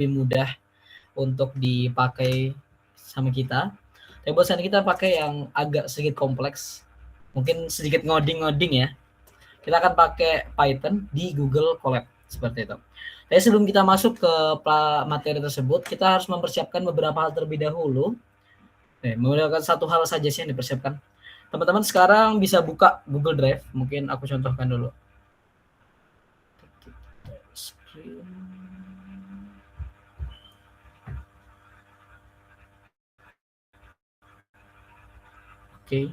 mudah untuk dipakai sama kita. Tapi buat saat kita pakai yang agak sedikit kompleks, mungkin sedikit ngoding-ngoding ya. Kita akan pakai Python di Google Colab seperti itu. Tapi sebelum kita masuk ke materi tersebut, kita harus mempersiapkan beberapa hal terlebih dahulu. Menggunakan satu hal saja sih yang dipersiapkan. Teman-teman sekarang bisa buka Google Drive. Mungkin aku contohkan dulu. Oke.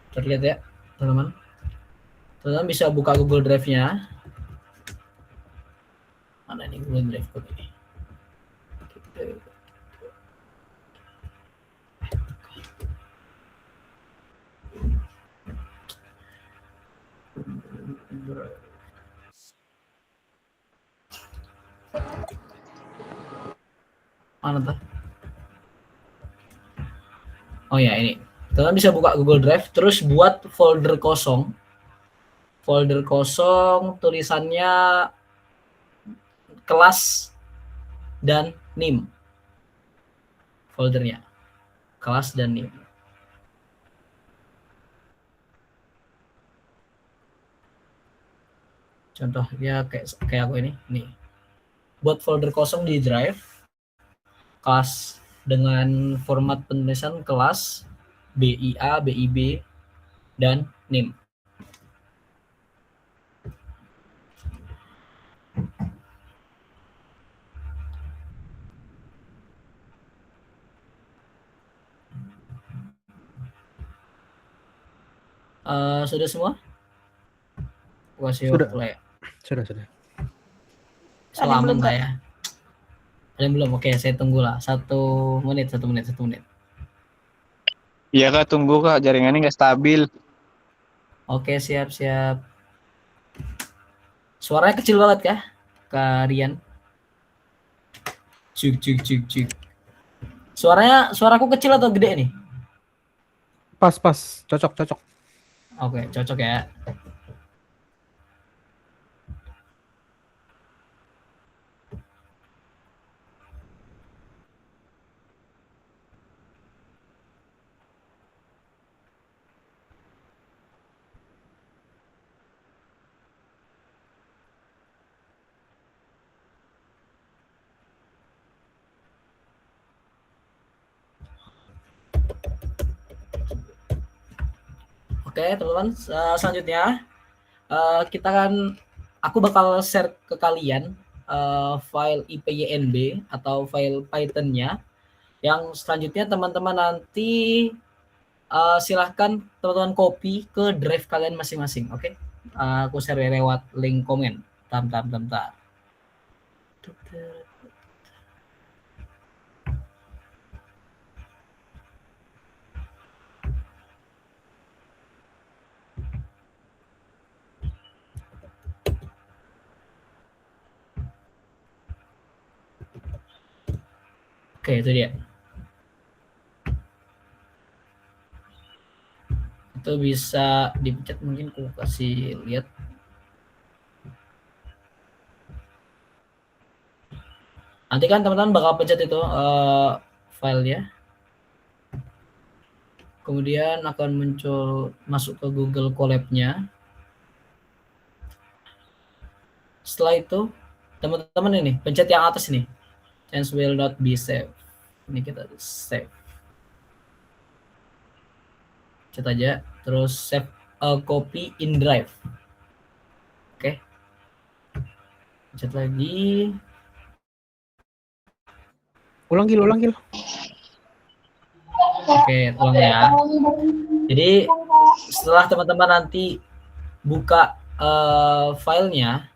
Terlihat ya, teman-teman. Teman-teman bisa buka Google Drive-nya. Mana nih Google Drive kok ini? Mana tuh? Oh ya, ini. Teman bisa buka Google Drive, terus buat folder kosong. Folder kosong, tulisannya kelas dan NIM. Foldernya. Kelas dan NIM. Contohnya kayak aku ini. Nih. Buat folder kosong di Drive. Kelas dengan format penulisan kelas, BIA, BIB, dan NIM. Sudah semua? Sudah. Play. Sudah. Selamat lah ya. Ada yang belum? Oke, saya tunggu lah. 1 menit. Iya Kak, tunggu Kak, jaringannya nggak stabil. Oke, siap. Suaranya kecil banget kah, Kak Rian? Cuk. Suaraku kecil atau gede nih? Pas. Cocok. Oke, cocok ya. Oke, teman-teman, selanjutnya aku bakal share ke kalian file IPYNB atau file Python-nya. Yang selanjutnya teman-teman nanti silahkan teman-teman copy ke drive kalian masing-masing. Oke, aku share lewat link komen. Bentar. Oke, itu dia. Itu bisa dipencet, mungkin aku kasih lihat. Nanti kan teman-teman bakal pencet itu filenya. Kemudian akan muncul masuk ke Google Colab-nya. Setelah itu teman-teman ini pencet yang atas ini. Change will not be saved. Ini kita save. Pencet aja, terus save a copy in Drive. Oke. Pencet lagi. Ulang Gil. Oke, ulang ya. Jadi setelah teman-teman nanti buka filenya,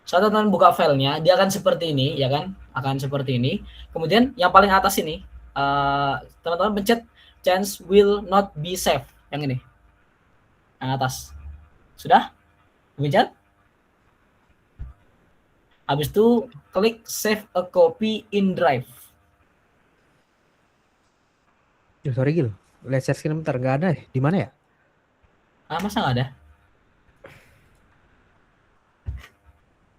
saat teman-teman buka filenya, dia akan seperti ini, ya kan? Akan seperti ini. Kemudian yang paling atas ini, teman-teman pencet change will not be saved. Yang ini, yang atas. Sudah? Pencet? Habis itu klik save a copy in Drive. Ya, sorry Gil. Lihat share screen bentar, nggak ada ya? Di mana ya? Ah, masa nggak ada?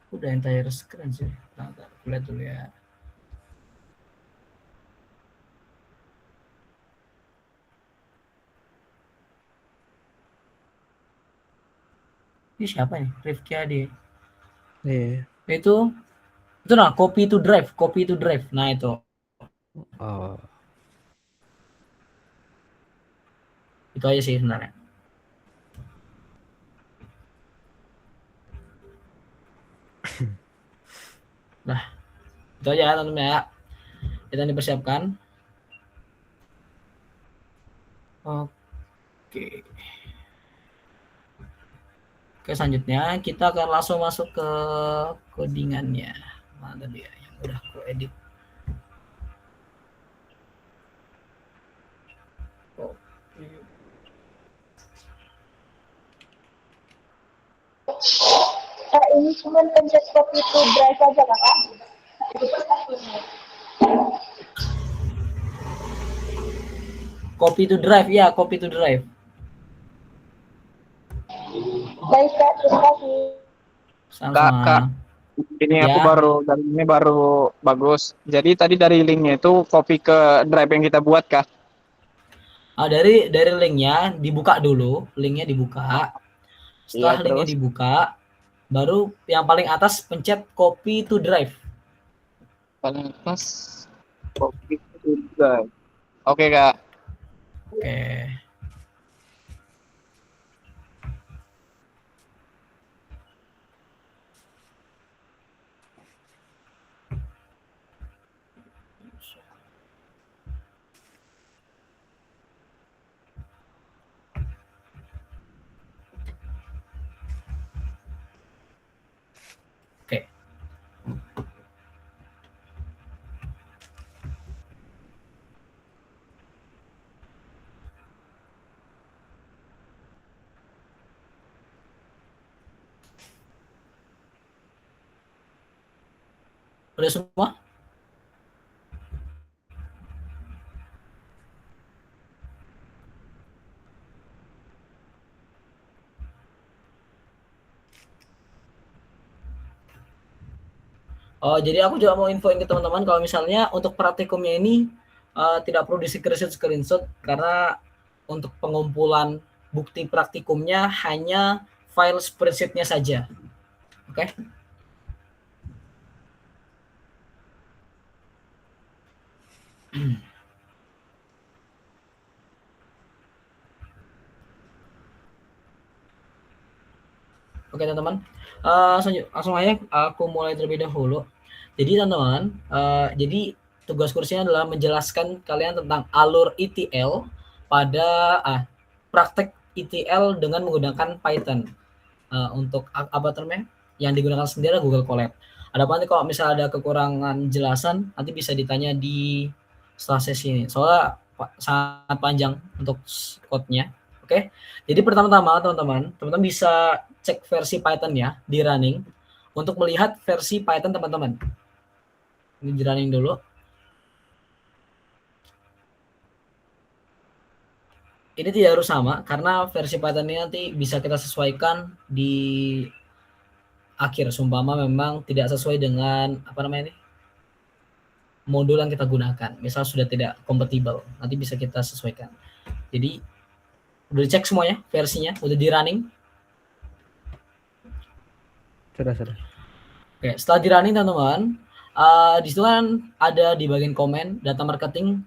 Udah entire screen sih. Nah, aku lihat dulu ya. Ini siapa nih? Rifki Adi. Iya. Itu nah, copy to drive. Nah, itu. Oh, Itu aja sih sebenarnya. Nah, itu aja ya teman-teman ya. Kita dipersiapkan. Oke. Oke, selanjutnya kita akan langsung masuk ke codingannya. Mana tadi ya yang udah aku edit. Oke. Ini cuma pencet copy to drive aja kakak. Copy to drive, ya, copy to drive. Baik kak, terima kasih. Kak, Sama-sama. ini Ya. aku dari ini baru bagus. Jadi tadi dari linknya itu copy ke drive yang kita buat, Kak. Dari linknya dibuka dulu, linknya dibuka. Iya, Setelah linknya terus dibuka, baru yang paling atas pencet copy to drive. paling atas copy ke drive. Oke, Kak. Oke. Oke. Udah semua? Oh, jadi aku juga mau infoin ke teman-teman kalau misalnya untuk praktikumnya ini tidak perlu di-screenshot karena untuk pengumpulan bukti praktikumnya hanya file spreadsheet-nya saja. Oke. Oke teman-teman, langsung aja aku mulai terlebih dahulu. Jadi teman-teman, jadi tugas kursinya adalah menjelaskan kalian tentang alur ETL pada praktek ETL dengan menggunakan Python. Untuk apa namanya yang digunakan sendiri Google Colab. Adapun nanti kalau misalnya ada kekurangan jelasan nanti bisa ditanya di setelah sesi ini. Soalnya sangat panjang untuk code-nya. Oke. Jadi pertama-tama teman-teman bisa cek versi Python ya di running untuk melihat versi Python teman-teman. Ini di running dulu. Ini tidak harus sama karena versi Python ini nanti bisa kita sesuaikan di akhir. Sumpama memang tidak sesuai dengan apa namanya ini modul yang kita gunakan. Misal sudah tidak kompatibel, nanti bisa kita sesuaikan. Jadi udah dicek semuanya versinya, udah di running. sudah. Oke, setelah di running teman-teman, di situ kan ada di bagian komen data marketing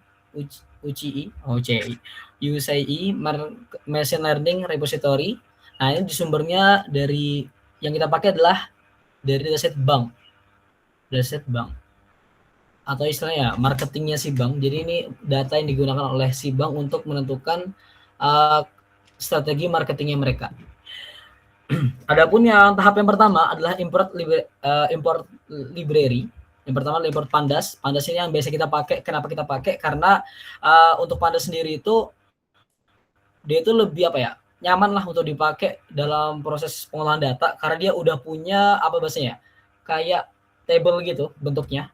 UCI Machine Learning Repository. Nah ini di sumbernya dari yang kita pakai adalah dari dataset bank atau istilahnya marketingnya si bank. Jadi ini data yang digunakan oleh si bank untuk menentukan strategi marketingnya mereka. Adapun yang tahap yang pertama adalah import library. Yang pertama import pandas. Pandas ini yang biasa kita pakai. Kenapa kita pakai? Karena untuk pandas sendiri itu dia itu lebih apa ya? Nyaman lah untuk dipakai dalam proses pengolahan data karena dia udah punya apa bahasanya? Kayak table gitu bentuknya.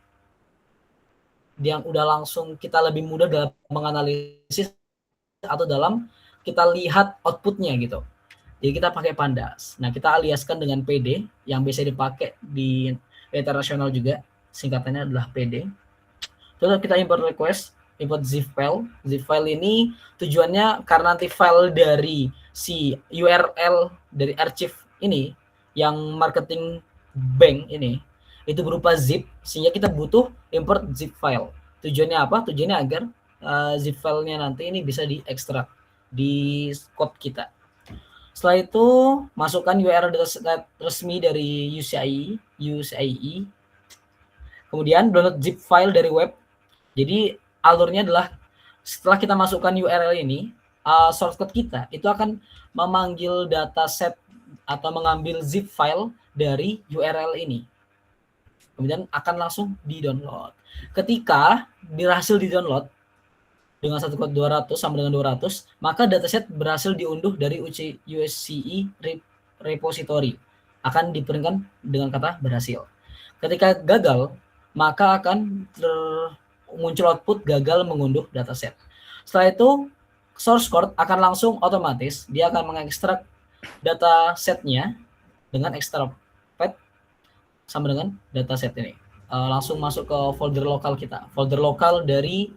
Yang udah langsung kita lebih mudah dalam menganalisis atau dalam kita lihat outputnya gitu. Jadi kita pakai Pandas. Nah, kita aliaskan dengan PD yang biasa dipakai di internasional juga. Singkatannya adalah PD. Terus kita import request, import zip file. Zip file ini tujuannya karena nanti file dari si URL dari archive ini yang marketing bank ini itu berupa zip, sehingga kita butuh import zip file. Tujuannya apa? Tujuannya agar zip filenya nanti ini bisa diekstrak di code kita. Setelah itu masukkan URL dataset resmi dari UCIe. Kemudian download zip file dari web. Jadi alurnya adalah setelah kita masukkan URL ini, source code kita itu akan memanggil dataset atau mengambil zip file dari URL ini. Kemudian akan langsung di-download. Ketika berhasil di-download dengan satu kode 200 sama dengan 200, maka dataset berhasil diunduh dari UCIe repository. Akan diperingkan dengan kata berhasil. Ketika gagal, maka akan muncul output gagal mengunduh dataset. Setelah itu, source code akan langsung otomatis, dia akan mengekstrak datasetnya dengan extract sama dengan dataset ini. Langsung masuk ke folder lokal kita, folder lokal dari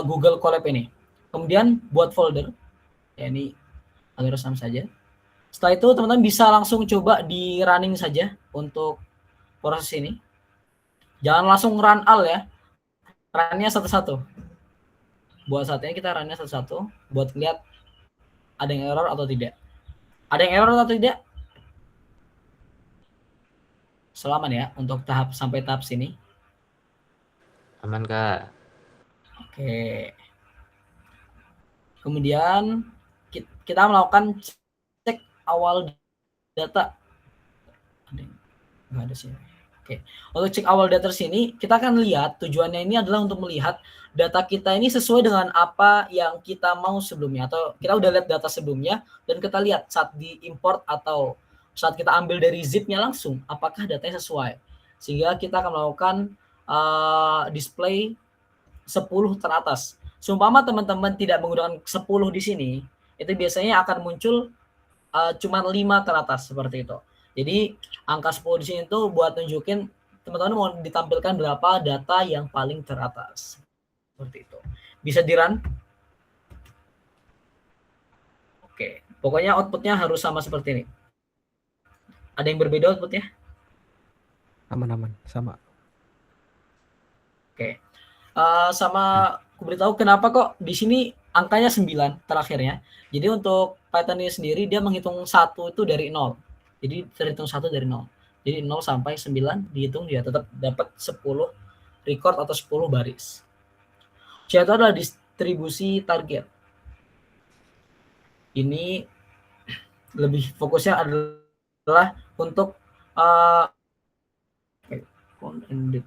Google Colab ini. Kemudian buat folder, ya ini agar sama saja. Setelah itu teman-teman bisa langsung coba di running saja untuk proses ini. Jangan langsung run all ya, runnya satu-satu. Buat saat ini kita runnya satu-satu, buat lihat ada yang error atau tidak. Ada yang error atau tidak? Selamat ya untuk sampai tahap sini. Aman, Kak. Oke. Kemudian kita melakukan cek awal data. Nggak ada sih. Oke. Untuk cek awal data sini, kita akan lihat tujuannya ini adalah untuk melihat data kita ini sesuai dengan apa yang kita mau sebelumnya, atau kita udah lihat data sebelumnya dan kita lihat saat diimport atau saat kita ambil dari zipnya langsung, apakah datanya sesuai. Sehingga kita akan melakukan display 10 teratas. Seumpama teman-teman tidak menggunakan 10 di sini, itu biasanya akan muncul cuma 5 teratas seperti itu. Jadi angka 10 di sini tuh buat nunjukin teman-teman mau ditampilkan berapa data yang paling teratas. Seperti itu. Bisa di-run. Oke, pokoknya outputnya harus sama seperti ini. Ada yang berbeda outputnya? Aman-aman, sama. Oke. Sama aku beritahu kenapa kok di sini angkanya 9 terakhirnya. Jadi untuk Python ini sendiri dia menghitung 1 itu dari 0. Jadi terhitung 1 dari 0. Jadi 0 sampai 9 dihitung dia tetap dapat 10 record atau 10 baris. C itu adalah distribusi target. Ini lebih fokusnya adalah untuk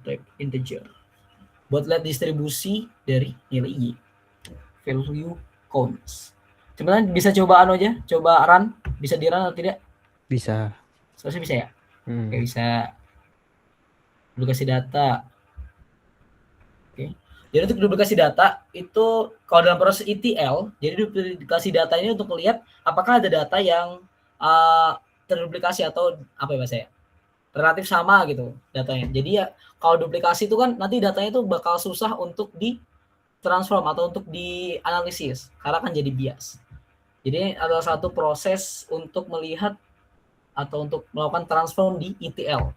type integer. Buat lihat distribusi dari nilai Y. Value counts. Sebenarnya bisa coba aja, coba run, bisa di-run atau tidak? Bisa. Seharusnya bisa ya? Oke, bisa. Duplikasi data. Oke. Jadi untuk duplikasi data itu kalau dalam proses ETL, jadi duplikasi data ini untuk melihat apakah ada data yang terduplikasi atau apa ya bahasanya? Relatif sama gitu datanya. Jadi ya kalau duplikasi itu kan nanti datanya itu bakal susah untuk di-transform atau untuk dianalisis karena kan jadi bias. Jadi adalah satu proses untuk melihat atau untuk melakukan transform di ETL.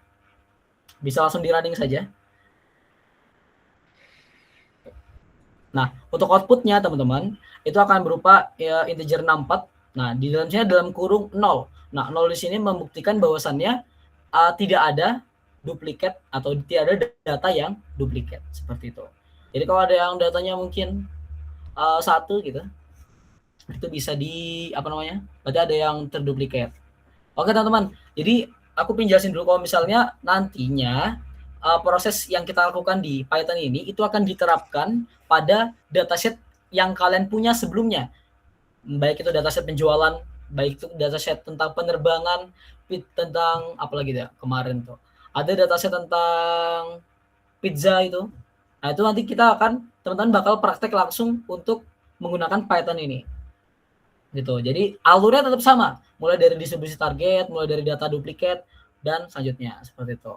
Bisa langsung di-running saja. Nah, untuk outputnya teman-teman, itu akan berupa ya, integer 64. Nah, di dalamnya dalam kurung 0. Nah, 0 di sini membuktikan bahwasannya tidak ada duplikat atau tidak ada data yang duplikat seperti itu. Jadi kalau ada yang datanya mungkin 1 gitu, itu bisa berarti ada yang terduplikat. Oke teman-teman, jadi aku penjelasin dulu kalau misalnya nantinya proses yang kita lakukan di Python ini itu akan diterapkan pada dataset yang kalian punya sebelumnya. Baik itu dataset penjualan, baik itu dataset tentang penerbangan, tentang apalagi ya kemarin tuh. Ada dataset tentang pizza itu. Nah, itu nanti kita akan teman-teman bakal praktek langsung untuk menggunakan Python ini. Gitu. Jadi alurnya tetap sama, mulai dari distribusi target, mulai dari data duplikat dan selanjutnya seperti itu.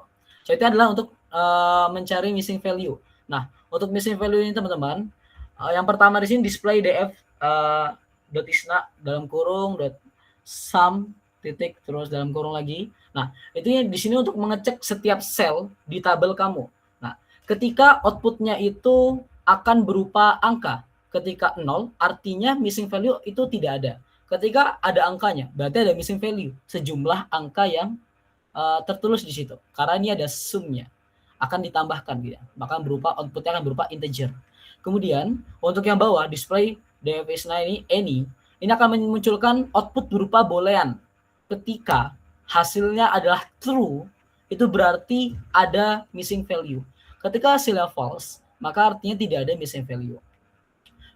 So, itu adalah untuk mencari missing value. Nah, untuk missing value ini teman-teman, yang pertama di sini display df .isna dalam kurung sum titik terus dalam kurung lagi. Nah, itu di sini untuk mengecek setiap sel di tabel kamu. Nah, ketika outputnya itu akan berupa angka. Ketika 0, artinya missing value itu tidak ada. Ketika ada angkanya, berarti ada missing value. Sejumlah angka yang tertulis di situ. Karena ini ada sumnya. Akan ditambahkan gitu. Maka outputnya akan berupa integer. Kemudian, untuk yang bawah, display df.isna ini akan memunculkan output berupa boolean. Ketika hasilnya adalah true, itu berarti ada missing value. Ketika hasilnya false, maka artinya tidak ada missing value.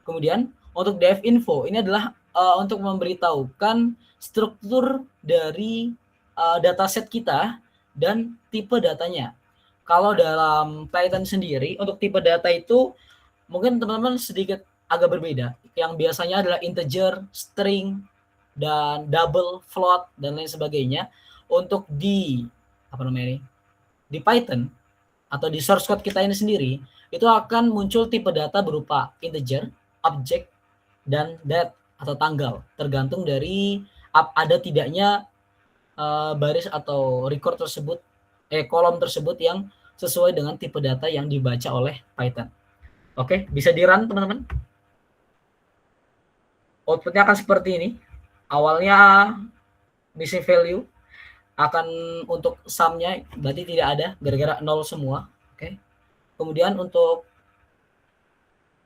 Kemudian untuk df info ini adalah untuk memberitahukan struktur dari dataset kita dan tipe datanya. Kalau dalam Python sendiri untuk tipe data itu mungkin teman-teman sedikit agak berbeda. Yang biasanya adalah integer, string, dan double, float, dan lain sebagainya. Untuk di Python atau di source code kita ini sendiri, itu akan muncul tipe data berupa integer, object, dan date atau tanggal. Tergantung dari ada tidaknya baris atau record tersebut, kolom tersebut yang sesuai dengan tipe data yang dibaca oleh Python. Oke, bisa di-run teman-teman. Outputnya akan seperti ini. Awalnya missing value, akan untuk sum-nya berarti tidak ada, gara-gara 0 semua. Oke. Kemudian untuk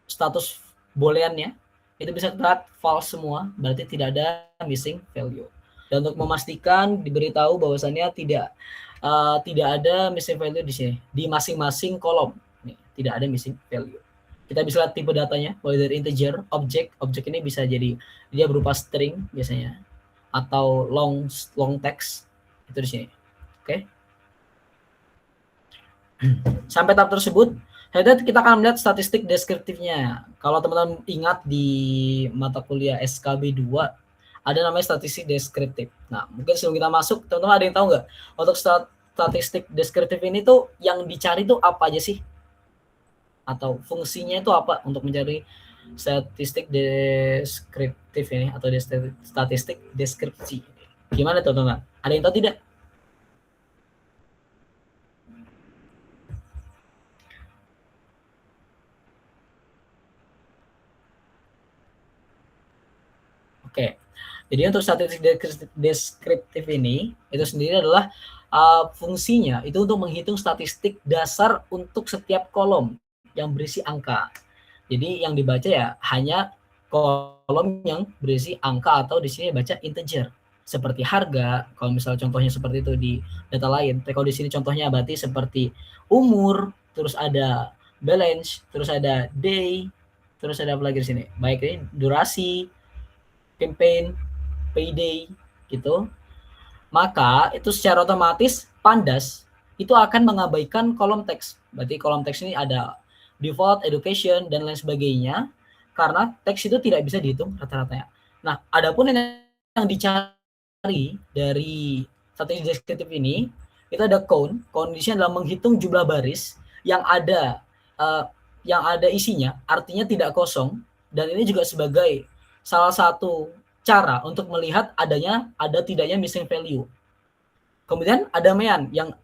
status booleannya, itu bisa terlihat false semua, berarti tidak ada missing value. Dan untuk memastikan diberitahu bahwasannya tidak ada missing value di sini, di masing-masing kolom. Nih, tidak ada missing value. Kita bisa lihat tipe datanya, mulai dari integer, object ini bisa jadi dia berupa string biasanya, atau long text itu di sini. Oke. Sampai tahap tersebut, kita akan melihat statistik deskriptifnya. Kalau teman-teman ingat di mata kuliah SKB 2 ada namanya statistik deskriptif. Nah, mungkin sebelum kita masuk, teman-teman ada yang tahu nggak untuk statistik deskriptif ini tuh yang dicari tuh apa aja sih? Atau fungsinya itu apa untuk mencari statistik deskriptif ini atau statistik deskripsi? Gimana teman-teman? Ada yang tahu tidak? Oke. Jadi untuk statistik deskriptif ini itu sendiri adalah fungsinya itu untuk menghitung statistik dasar untuk setiap kolom yang berisi angka. Jadi yang dibaca ya hanya kolom yang berisi angka atau di sini baca integer. Seperti harga, kalau misalnya contohnya seperti itu di data lain. Tapi kalau di sini contohnya berarti seperti umur, terus ada balance, terus ada day, terus ada apa lagi di sini? Baik ini durasi, campaign, payday gitu. Maka itu secara otomatis Pandas itu akan mengabaikan kolom teks. Berarti kolom teks ini ada default, education, dan lain sebagainya, karena teks itu tidak bisa dihitung rata-ratanya. Nah, adapun yang dicari dari statistik deskriptif ini, itu ada count. Count di sini adalah menghitung jumlah baris yang ada isinya, artinya tidak kosong, dan ini juga sebagai salah satu cara untuk melihat ada tidaknya missing value. Kemudian ada mean yang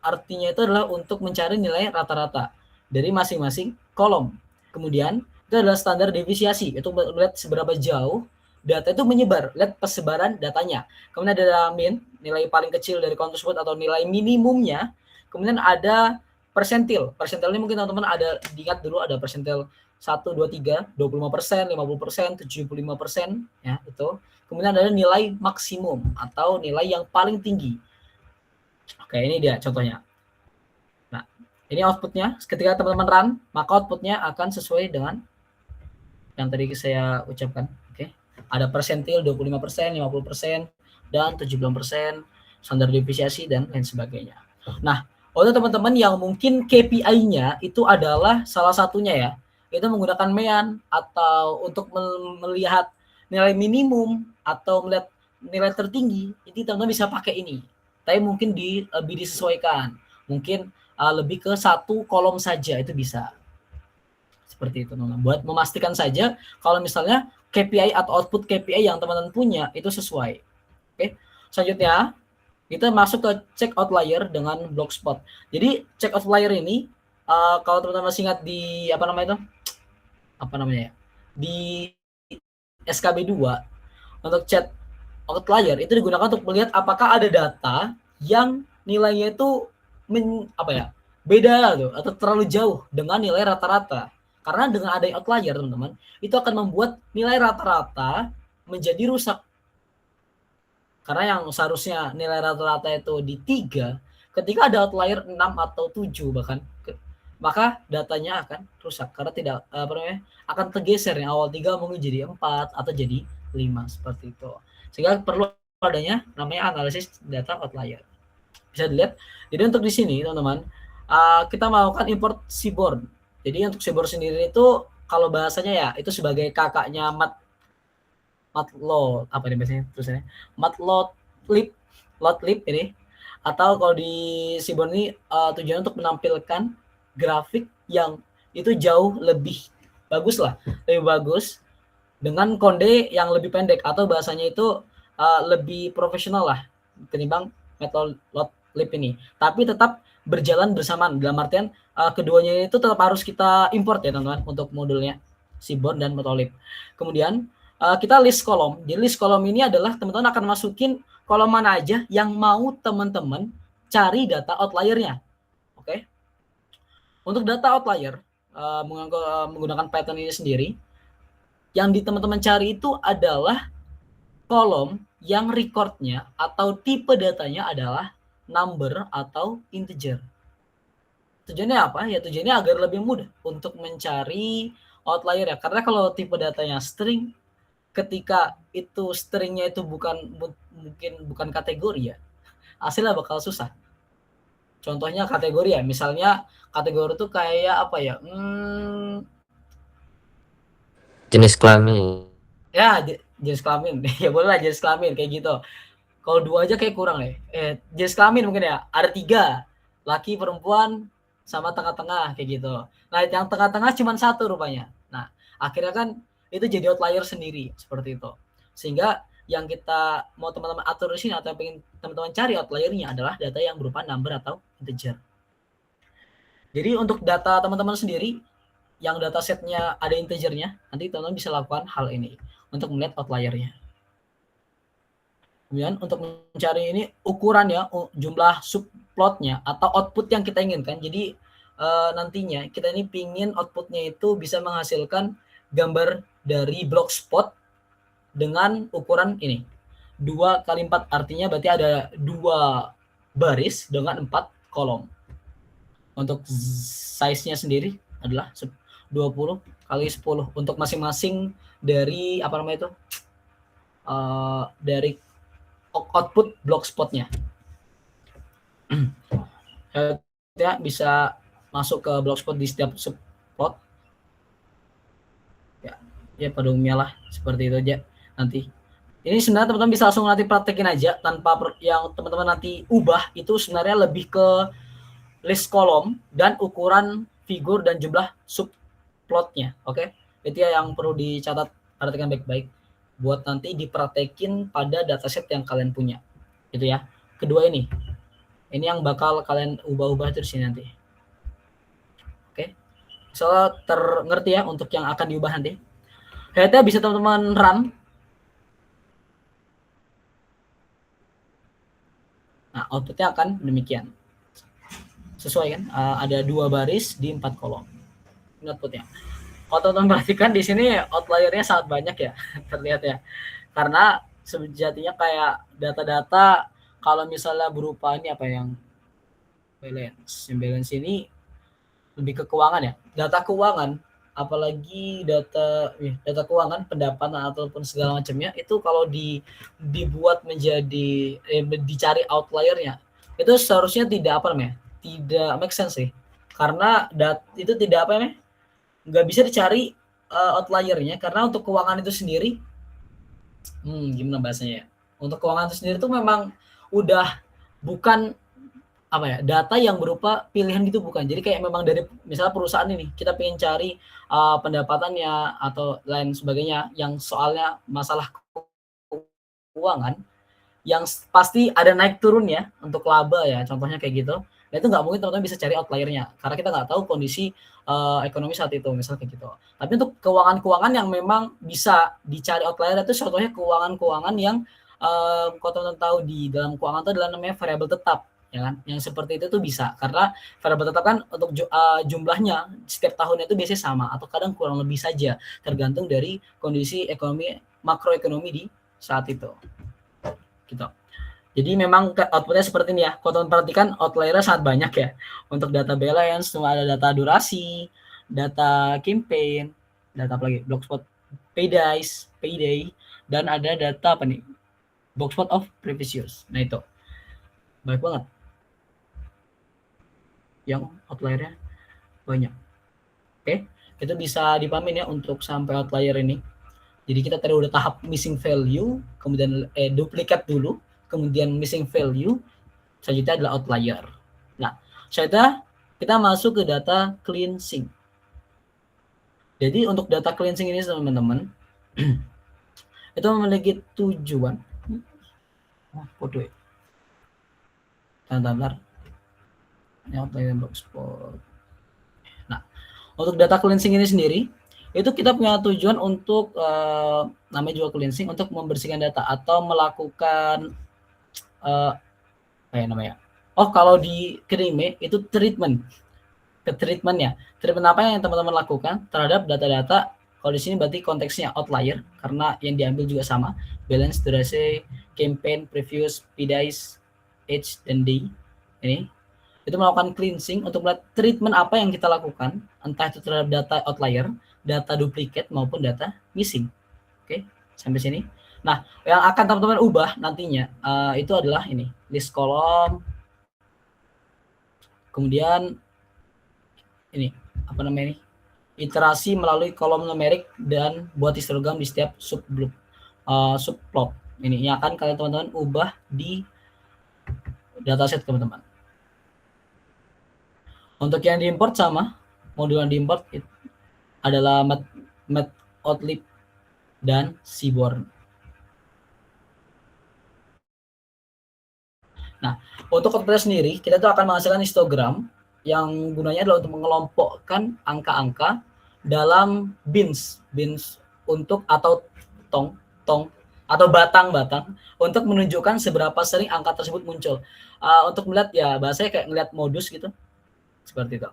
artinya itu adalah untuk mencari nilai rata-rata dari masing-masing kolom. Kemudian itu adalah standar deviasi, itu melihat seberapa jauh data itu menyebar, lihat persebaran datanya. Kemudian ada min, nilai paling kecil dari kolom tersebut atau nilai minimumnya. Kemudian ada persentil. Persentil ini mungkin teman-teman ada diingat dulu, ada persentil 1, 2, 3, 25%, 50%, 75%, ya itu. Kemudian ada nilai maksimum atau nilai yang paling tinggi. Oke, ini dia contohnya. Nah, ini outputnya. Ketika teman-teman run, maka outputnya akan sesuai dengan yang tadi saya ucapkan. Oke, ada persentil 25%, 50%, dan 70%, standar deviasi dan lain sebagainya. Nah, untuk teman-teman yang mungkin KPI-nya itu adalah salah satunya ya, itu menggunakan MEAN atau untuk melihat nilai minimum atau melihat nilai tertinggi, itu teman-teman bisa pakai ini. Tapi mungkin lebih disesuaikan. Mungkin lebih ke satu kolom saja itu bisa. Seperti itu teman-teman. Buat memastikan saja kalau misalnya KPI atau output KPI yang teman-teman punya itu sesuai. Oke. Selanjutnya kita masuk ke check outlier dengan Blogspot. Jadi check outlier ini kalau teman-teman masih ingat di apa namanya ya? Di SKB 2 untuk check outlier itu digunakan untuk melihat apakah ada data yang nilainya itu beda tuh atau terlalu jauh dengan nilai rata-rata. Karena dengan adanya outlier teman-teman, itu akan membuat nilai rata-rata menjadi rusak. Karena yang seharusnya nilai rata-rata itu di 3, ketika ada outlier 6 atau 7 bahkan, maka datanya akan rusak karena tidak akan tergeser yang awal 3 mungkin jadi 4 atau jadi 5 seperti itu. Sehingga perlu adanya namanya analisis data outlier. Bisa dilihat. Jadi untuk di sini teman-teman, kita melakukan import Seaborn. Jadi untuk Seaborn sendiri itu kalau bahasanya ya itu sebagai kakaknya Matplotlib apa nih biasanya tulisannya Matplotlib ini, atau kalau di Seaborn ini tujuannya untuk menampilkan grafik yang itu jauh lebih bagus dengan konde yang lebih pendek atau bahasanya itu lebih profesional lah ketimbang Matplotlib ini, tapi tetap berjalan bersamaan dalam artian keduanya itu tetap harus kita import ya teman-teman untuk modulnya Seaborn dan Matplotlib. Kemudian kita list kolom. Jadi list kolom ini adalah teman-teman akan masukin kolom mana aja yang mau teman-teman cari data outliernya. Oke. Untuk data outlier menggunakan Python ini sendiri, yang di teman-teman cari itu adalah kolom yang recordnya atau tipe datanya adalah number atau integer. Tujuannya apa? Ya tujuannya agar lebih mudah untuk mencari outlier ya. Karena kalau tipe datanya string, ketika itu stringnya itu mungkin bukan kategori ya, hasilnya bakal susah. Contohnya kategori ya, misalnya kategori itu kayak apa ya? Jenis kelamin. Ya jenis kelamin, ya boleh lah jenis kelamin kayak gitu. Kalau 2 aja kayak kurang ya. Jenis kelamin mungkin ya, ada 3, laki perempuan sama tengah-tengah kayak gitu. Nah yang tengah-tengah cuma 1 rupanya. Nah akhirnya kan itu jadi outlier sendiri seperti itu. Sehingga yang kita mau teman-teman atur di sini atau yang pengen teman-teman cari outliernya adalah data yang berupa number atau integer. Jadi untuk data teman-teman sendiri yang datasetnya ada integernya, nanti teman-teman bisa lakukan hal ini untuk melihat outliernya. Kemudian untuk mencari ini ukurannya, jumlah subplotnya atau output yang kita inginkan. Jadi nantinya kita ini pingin outputnya itu bisa menghasilkan gambar dari Blogspot dengan ukuran ini 2x4, artinya berarti ada 2 baris dengan 4 kolom. Untuk size-nya sendiri adalah 20x10 untuk masing-masing dari dari output Blogspot-nya. Ya, bisa masuk ke Blogspot di setiap subplot. Ya pada umumnya lah seperti itu aja nanti. Ini sebenarnya teman-teman bisa langsung nanti praktekin aja tanpa yang teman-teman nanti ubah, itu sebenarnya lebih ke list kolom dan ukuran figur dan jumlah subplotnya. Oke. Itu ya yang perlu dicatat, perhatikan baik-baik buat nanti dipraktekin pada dataset yang kalian punya. Gitu ya. Kedua ini. Ini yang bakal kalian ubah-ubah terus ini nanti. Oke. So ngerti ya untuk yang akan diubah nanti. Kayaknya bisa teman-teman run. Nah, outputnya akan demikian. Sesuai kan? Ada 2 baris di 4 kolom. Ini outputnya. Kalau teman-teman perhatikan di sini outliernya sangat banyak ya, terlihat ya. Karena sejatinya kayak data-data kalau misalnya berupa ini apa yang balance. Yang balance ini lebih ke keuangan ya. Data keuangan, apalagi data keuangan, pendapatan ataupun segala macamnya, itu kalau dibuat menjadi dicari outliernya, itu seharusnya tidak tidak make sense sih, karena itu tidak nggak bisa dicari outlier-nya, karena untuk keuangan itu sendiri, gimana bahasanya ya? Untuk keuangan itu sendiri tuh memang udah bukan apa ya, data yang berupa pilihan gitu, bukan. Jadi kayak memang dari misalnya perusahaan ini kita pengen cari pendapatannya atau lain sebagainya yang soalnya masalah keuangan yang pasti ada naik turunnya untuk laba ya, contohnya kayak gitu. Nah itu nggak mungkin teman-teman bisa cari outlier-nya karena kita nggak tahu kondisi ekonomi saat itu, misalnya kayak gitu. Tapi untuk keuangan-keuangan yang memang bisa dicari outlier itu contohnya keuangan-keuangan yang kalau teman-teman tahu di dalam keuangan itu adalah namanya variabel tetap, ya kan? Yang seperti itu tuh bisa karena variabel tetap kan untuk jumlahnya setiap tahunnya itu biasanya sama atau kadang kurang lebih saja tergantung dari kondisi ekonomi makroekonomi di saat itu. Gitu. Jadi memang outputnya seperti ini ya. Kalau teman perhatikan outlier-nya sangat banyak ya. Untuk data balance, semua ada data durasi, data campaign, data apa lagi? Blogspot payday, dan ada data apa nih? Blogspot of previous years. Nah itu. Baik banget. Yang outlier-nya banyak. Oke, itu bisa dipahamin ya untuk sampai outlier ini. Jadi kita tadi udah tahap missing value, kemudian duplicate dulu, kemudian missing value, selanjutnya adalah outlier. Nah, selanjutnya kita masuk ke data cleansing. Jadi untuk data cleansing ini teman-teman, itu memiliki tujuan. Bodoh ya. Bentar. Ini outlier blogspot. Nah, untuk data cleansing ini sendiri, itu kita punya tujuan untuk namanya juga cleansing, untuk membersihkan data atau melakukan apa ya namanya? Oh, kalau di Knime itu treatment apa yang teman-teman lakukan terhadap data-data. Kalau di sini berarti konteksnya outlier karena yang diambil juga sama, balance, durasi, campaign, previous, PDIs, age, dan day. Ini itu melakukan cleansing untuk melihat treatment apa yang kita lakukan, entah itu terhadap data outlier, data duplicate maupun data missing. Oke, sampai sini. Nah, yang akan teman-teman ubah nantinya itu adalah ini, list kolom. Kemudian ini apa namanya ini? Iterasi melalui kolom numerik dan buat histogram di setiap subplot. Ini yang akan kalian teman-teman ubah di dataset teman-teman. Untuk yang diimport sama, modul yang diimport adalah Matplotlib dan Seaborn. Nah, untuk output sendiri, kita tuh akan menghasilkan histogram yang gunanya adalah untuk mengelompokkan angka-angka dalam bins untuk atau tong atau batang-batang untuk menunjukkan seberapa sering angka tersebut muncul. Untuk melihat ya bahasanya kayak ngelihat modus gitu. Seperti itu.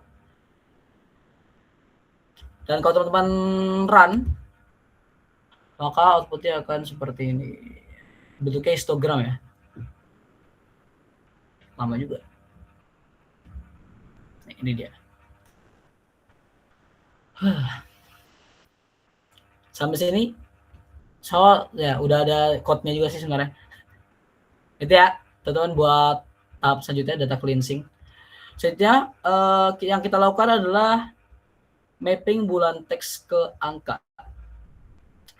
Dan kalau teman-teman run, maka outputnya akan seperti ini. Bentuknya histogram ya. Lama juga. Nah, ini dia. Sampai sini, soal ya udah ada code-nya juga sih sebenarnya. Itu ya, teman-teman buat tahap selanjutnya data cleansing. Selanjutnya yang kita lakukan adalah mapping bulan teks ke angka.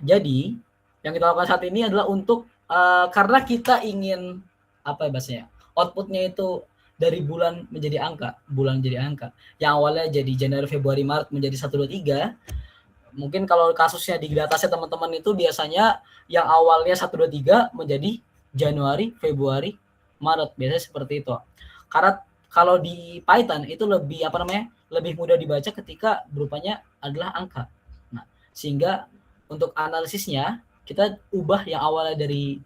Jadi yang kita lakukan saat ini adalah untuk karena kita ingin apa ya bahasanya, outputnya itu dari bulan menjadi angka, yang awalnya jadi Januari, Februari, Maret menjadi 1, 2, 3. Mungkin kalau kasusnya di dataset teman-teman itu biasanya yang awalnya 1, 2, 3 menjadi Januari, Februari, Maret, biasanya seperti itu. Karena kalau di Python itu lebih lebih mudah dibaca ketika berupanya adalah angka. Nah, sehingga untuk analisisnya kita ubah yang awalnya dari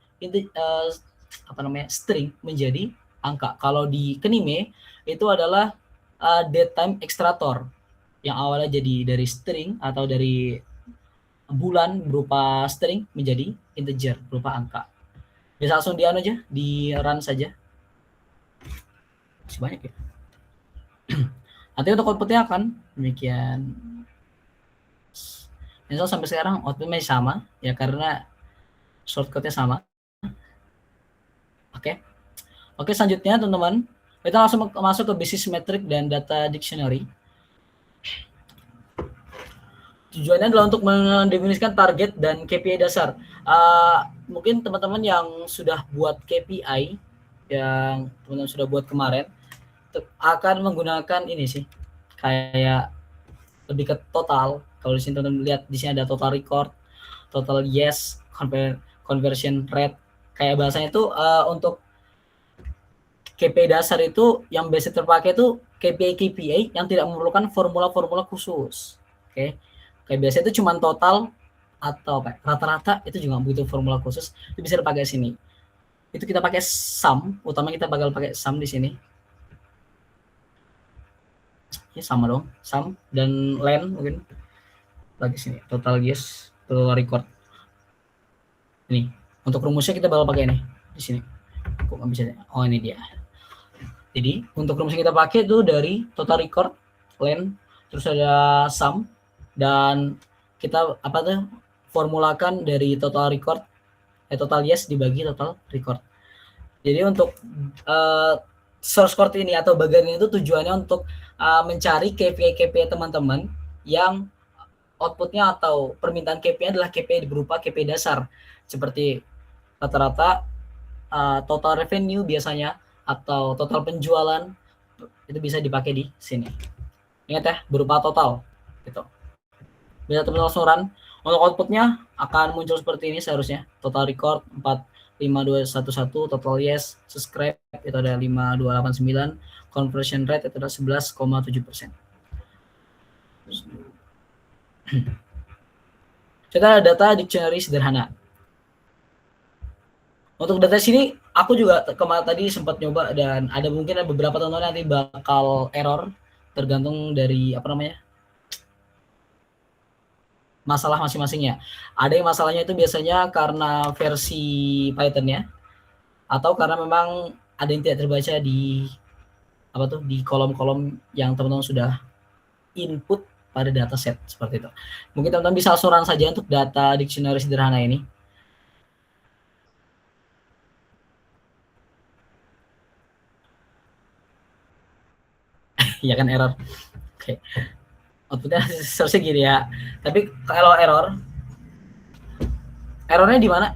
string menjadi angka. Kalau di Knime itu adalah datetime extractor yang awalnya jadi dari string atau dari bulan berupa string menjadi integer berupa angka. Bisa langsung di run saja. Masih banyak ya. Nanti untuk outputnya akan demikian. Misal sampai sekarang outputnya sama ya karena shortcutnya sama. Oke, selanjutnya teman-teman kita langsung masuk ke business metric dan data dictionary. Tujuannya adalah untuk mendefinisikan target dan KPI dasar. Mungkin teman-teman yang sudah buat KPI, yang teman-teman sudah buat kemarin, akan menggunakan ini sih, kayak lebih ke total. Kalau di sini teman-teman lihat, di sini ada total record, total yes, conversion rate. Kayak bahasanya itu untuk KPI dasar itu yang biasa terpakai itu KPI yang tidak memerlukan formula-formula khusus. Oke. Kayak biasa itu cuma total atau apa? Rata-rata itu juga begitu formula khusus. Itu bisa dipakai sini. Itu kita pakai sum, utama kita bakal pakai sum di sini. Ini sama dong, sum dan len mungkin. Lagi sini, total yes, total record. Ini, untuk rumusnya kita bakal pakai ini di sini. Kok nggak bisa? Oh, ini dia. Jadi untuk rumus yang kita pakai itu dari total record, len, terus ada sum, dan kita apa tuh formulakan dari total record, total yes dibagi total record. Jadi untuk source code ini atau bagian ini itu tujuannya untuk mencari KPI teman-teman yang outputnya atau permintaan KPI adalah KPI berupa KPI dasar seperti rata-rata total revenue biasanya atau total penjualan, itu bisa dipakai di sini. Ingat ya, berupa total gitu. Bisa teman-teman langsung run. Untuk outputnya akan muncul seperti ini seharusnya. Total record 45211, total yes, subscribe itu ada 5289, conversion rate itu ada 11,7%. Kita ada data dictionary sederhana. Untuk data sini aku juga kemarin tadi sempat nyoba, dan ada mungkin beberapa teman-teman nanti bakal error tergantung dari apa namanya masalah masing-masingnya. Ada yang masalahnya itu biasanya karena versi Python-nya, atau karena memang ada yang tidak terbaca di apa tuh di kolom-kolom yang teman-teman sudah input pada dataset seperti itu. Mungkin teman-teman bisa langsung run saja untuk data dictionary sederhana ini. Ya kan error. Oke. Outputnya seharusnya gini ya. Tapi kalau errornya di mana?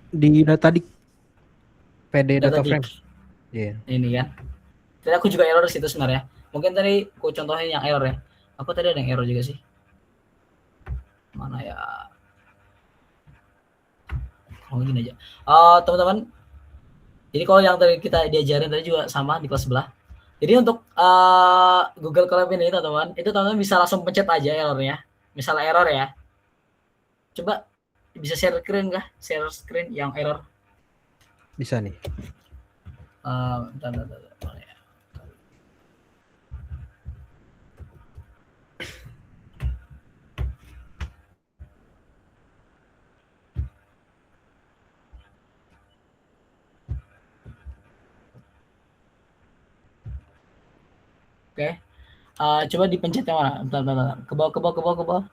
Di data di PD Data data di frame. Iya. ini kan. Tadi aku juga error di situ sebenarnya. Mungkin tadi aku contohin yang error ya. Aku tadi ada yang error juga sih. Mana ya? Oh, gini aja. Teman-teman. Jadi kalau yang tadi kita diajarin tadi juga sama di kelas sebelah. Jadi untuk Google Colab ini teman-teman, itu teman-teman bisa langsung pencet aja errornya. Misalnya error ya. Coba bisa share screen kah? Share screen yang error. Bisa nih. Bentar. Mana ya? Oke. Coba dipencet yang mana? Bentar. Ke bawah.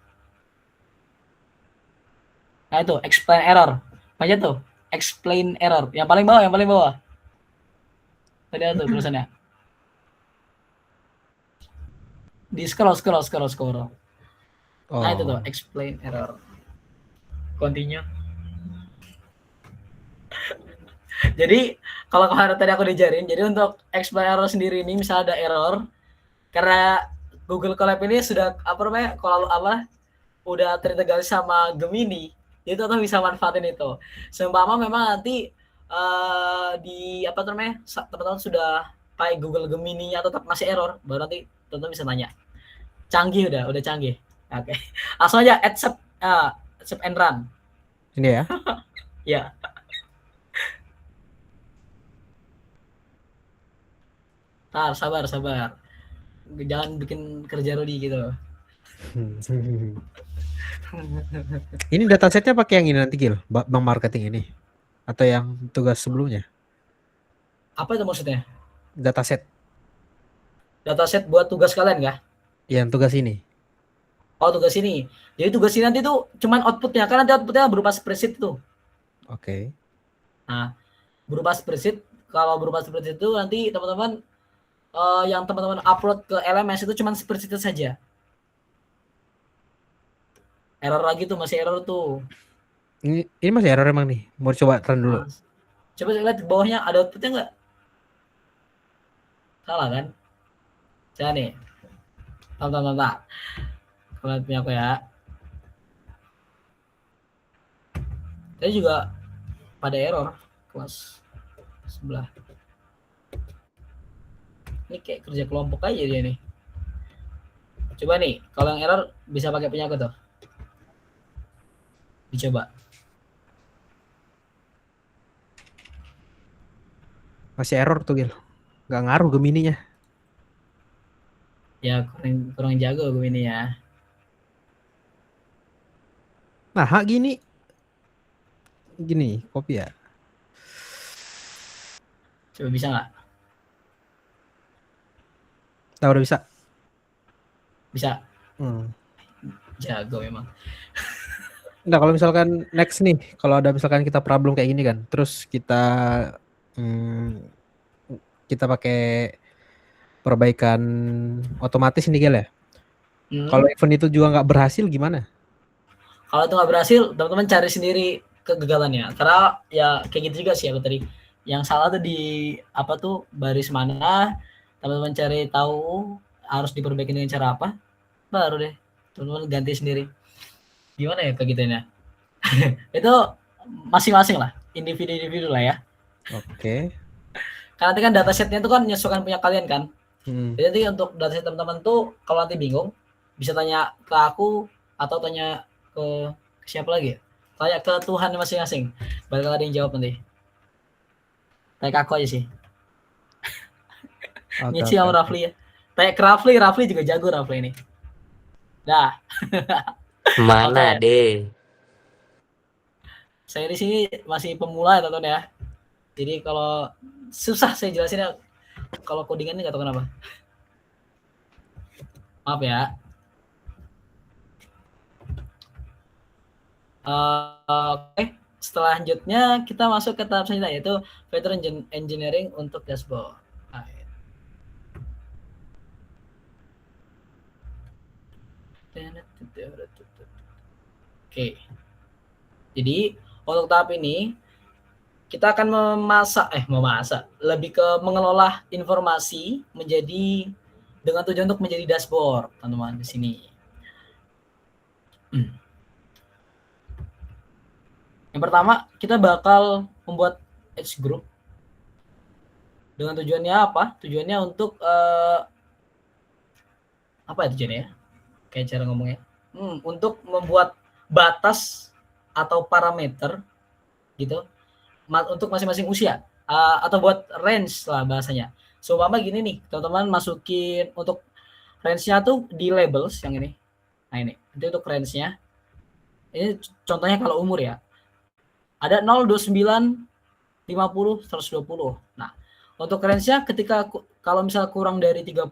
Nah itu, explain error. Pencet tuh, explain error. Yang paling bawah. Tadi ada tuh tulisannya. Di scroll. Oh. Nah itu tuh, explain error. Continue. Jadi kalau kemarin tadi aku diajarin, jadi untuk explain error sendiri ini misalnya ada error, karena Google Colab ini sudah udah terintegrasi sama Gemini, itu tuh bisa manfaatin itu. Seumpama memang nanti di teman-teman sudah pakai Google Gemini atau tetap masih error, baru nanti teman-teman bisa tanya. Canggih udah canggih. Oke. Langsung aja accept and run. Ini ya. Ya. Sabar. Jangan bikin kerja Rodi gitu. Ini datasetnya pakai yang ini nanti Gil, Bang marketing ini atau yang tugas sebelumnya? Apa itu maksudnya? Dataset Buat tugas kalian kah? yang tugas ini. Oh, tugas ini. Jadi tugas ini nanti tuh cuman outputnya, kan nanti outputnya berupa spreadsheet tuh. Oke. Nah, berupa spreadsheet. Kalau berupa spreadsheet itu nanti teman-teman yang teman-teman upload ke LMS itu cuman spreadsheet saja. Error lagi tuh, masih error tuh. Ini masih error emang nih. Mau coba run dulu. Coba lihat di bawahnya ada outputnya nggak? Salah kan? Coba nih. Tonton. Kalian punya aku ya. Saya juga pada error kelas sebelah. Ini kayak kerja kelompok aja dia nih. Coba nih, kalau yang error bisa pakai punya aku tuh. Dicoba. Masih error tuh, Gil. Nggak ngaruh Gemininya. Ya kurang jago gue ini ya. Nah, gini kopi ya. Coba bisa nggak? Nah, udah bisa. Bisa. Hmm. Jago memang. Nah, kalau misalkan next nih, kalau ada misalkan kita problem kayak gini kan, terus kita pakai perbaikan otomatis nih, Gil ya. Kalau event itu juga nggak berhasil gimana? Kalau itu nggak berhasil, teman-teman cari sendiri kegagalannya. Karena ya kayak gitu juga sih aku tadi. Yang salah tuh di apa tuh baris mana, teman-teman cari tahu harus diperbaiki dengan cara apa, baru deh teman-teman ganti sendiri. Gimana ya kayak gitunya? Itu masing-masing lah, individu-individu lah ya. Oke. Karena nanti kan datasetnya itu kan menyesuaikan punya kalian kan. Hmm. Jadi nanti untuk dataset teman-teman tuh kalau nanti bingung bisa tanya ke aku atau tanya ke siapa lagi ya? Tanya ke Tuhan masing-masing. Bakal ada yang jawab nanti. Tanya ke aku aja sih. Nyeci sama Rafli ya. Tanya ke Rafli juga jago Rafli ini. Dah. Mana Oke. deh? Saya di sini masih pemula ya teman-teman ya. Jadi kalau susah saya jelasinnya kalau codingan ini nggak tahu kenapa. Maaf ya. Oke. Selanjutnya kita masuk ke tahap selanjutnya yaitu Feature Engineering untuk dashboard. Oke. Jadi untuk tahap ini kita akan memasak, lebih ke mengelola informasi menjadi dengan tujuan untuk menjadi dashboard, teman-teman di sini. Yang pertama, kita bakal membuat edge group. Dengan tujuannya apa? Tujuannya untuk apa ya tujuannya ya? Kayak cara ngomongnya. Untuk membuat batas atau parameter gitu untuk masing-masing usia atau buat range lah bahasanya. Seumpama gini nih, teman-teman masukin untuk range-nya tuh di labels yang ini. Nah ini, nanti untuk range-nya. Ini contohnya kalau umur ya. Ada 0, 29, 50, 120. Nah, untuk range-nya ketika kalau misal kurang dari 30,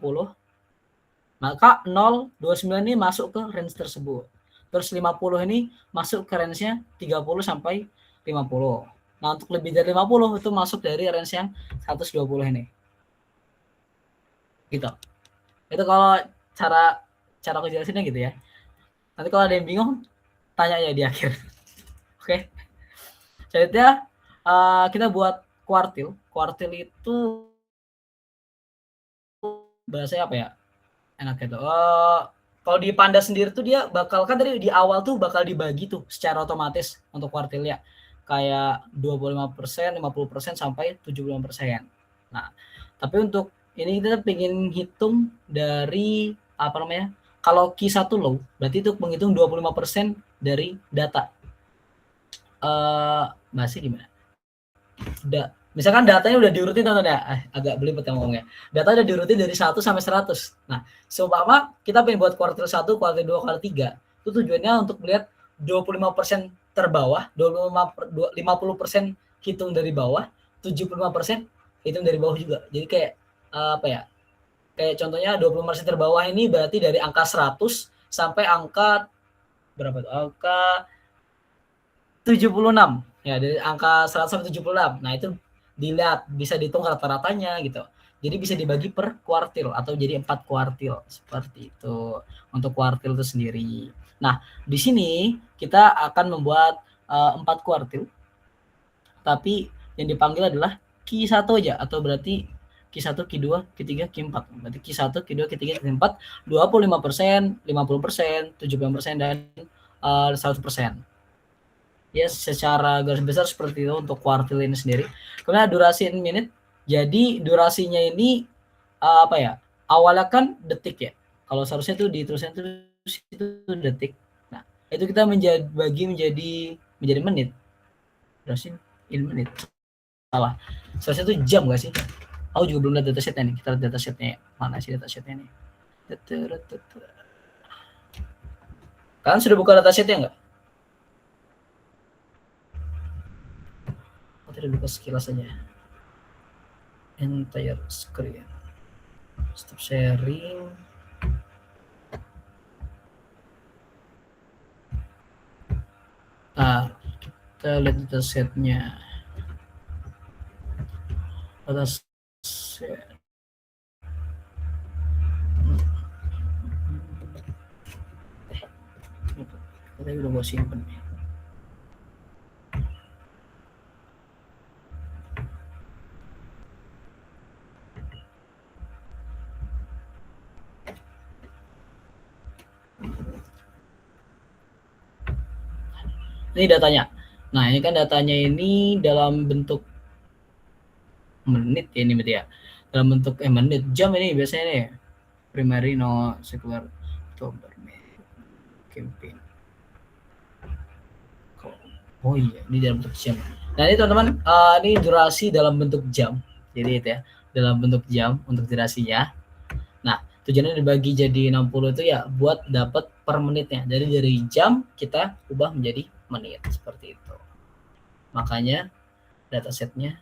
maka 0, 29 ini masuk ke range tersebut. Terus 50 ini masuk ke range-nya 30 sampai 50. Nah, untuk lebih dari 50 itu masuk dari range yang 120 ini. Gitu. Itu kalau cara aku jelasinnya gitu ya. Nanti kalau ada yang bingung, tanya ya di akhir. Oke. Selanjutnya kita buat kuartil. Kuartil itu bahasanya apa ya? Enak gitu. Kalau di Panda sendiri tuh dia bakal kan tadi di awal tuh bakal dibagi tuh secara otomatis untuk kuartilnya. Kayak 25%, 50% sampai 75%. Nah, tapi untuk ini kita pengen hitung dari apa namanya? Kalau Q1 low, berarti itu menghitung 25% dari data. Bahasa gimana? Misalkan datanya udah diurutin teman-teman ya. Agak belibet yang ngomongnya. Data udah diurutin dari 1 sampai 100. Nah, seumpama kita pengen buat kuartil 1, kuartil 2, kuartil 3. Itu tujuannya untuk melihat 25% terbawah, 50% hitung dari bawah, 75% hitung dari bawah juga. Jadi kayak apa ya? Kayak contohnya 20% terbawah ini berarti dari angka 100 sampai angka berapa tuh? Angka 76. Ya, dari angka 100 sampai 76. Nah, itu dilihat bisa dihitung rata-ratanya gitu. Jadi bisa dibagi per kuartil atau jadi 4 kuartil seperti itu untuk kuartil itu sendiri. Nah, di sini kita akan membuat 4 kuartil, tapi yang dipanggil adalah Q1 aja, atau berarti Q1, Q2, Q3, Q4. Berarti Q1, Q2, Q3, Q4 25%, 50%, 70% dan 100%. Ya, secara garis besar seperti itu untuk kuartil ini sendiri. Kemudian durasi in minute. Jadi durasinya ini apa ya? Awalnya kan detik ya. Kalau seharusnya itu dituliskan itu detik. Nah, itu kita bagi menjadi menit. Durasi in menit. Salah. Seharusnya itu jam nggak sih? Aku juga belum lihat datasetnya nih. Kita lihat datasetnya. Mana sih datasetnya nih? Kalian sudah buka datasetnya nggak? Tadi buka sekilas saja. Entire screen. Stop sharing. Nah, kita lihat datasetnya. Dataset. Tadi udah gue simpen nih. Ini datanya. Nah, ini kan datanya ini dalam bentuk menit ya ini berarti ya. Dalam bentuk menit, jam ini biasanya nih. Primary no secular October campaign. Oh iya, ini dalam bentuk jam. Nah, ini teman-teman, ini durasi dalam bentuk jam. Jadi itu ya, dalam bentuk jam untuk durasinya. Nah, tujuannya dibagi jadi 60 itu ya buat dapat per menitnya. Dari jam kita ubah menjadi menit seperti itu. Makanya datasetnya.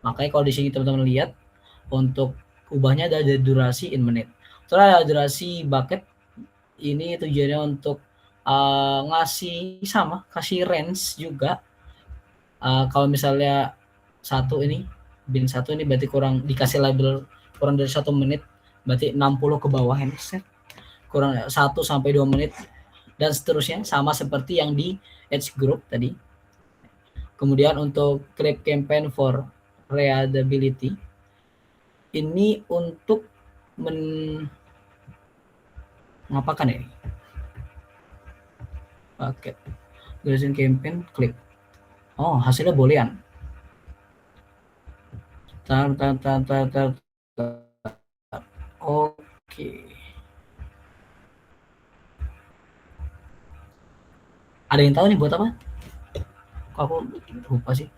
Makanya kalau di sini teman-teman lihat untuk ubahnya ada durasi in menit. Terus ada durasi bucket. Ini tujuannya untuk kasih range juga. Kalau misalnya bin 1 ini berarti kurang dikasih label kurang dari 1 menit, berarti 60 ke bawah handset, kurang 1 sampai 2 menit dan seterusnya, sama seperti yang di Edge Group tadi. Kemudian untuk clip campaign for readability ini untuk mengapakan ya? Paket duration campaign clip. Oh, hasilnya boolean. Oke. Ada yang tahu nih buat apa? Kok aku lupa sih.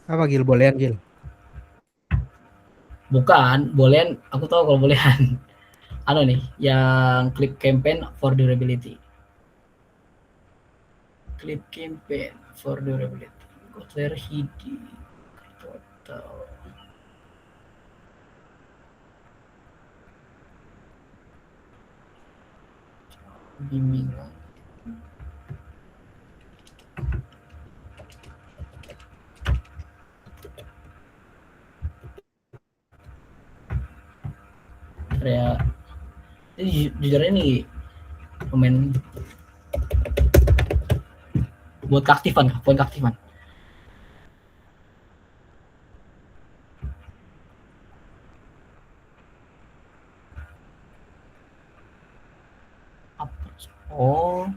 Apa Gil? Bolehan Gil? Bukan, boolean. Aku tahu kalau boolean. Ano nih, yang clip campaign for durability. Clip campaign for durability. Kotler Hidi. Total. Bimbingan. Ya, ini jujur ini pemain buat keaktifan, poin keaktifan. Oh.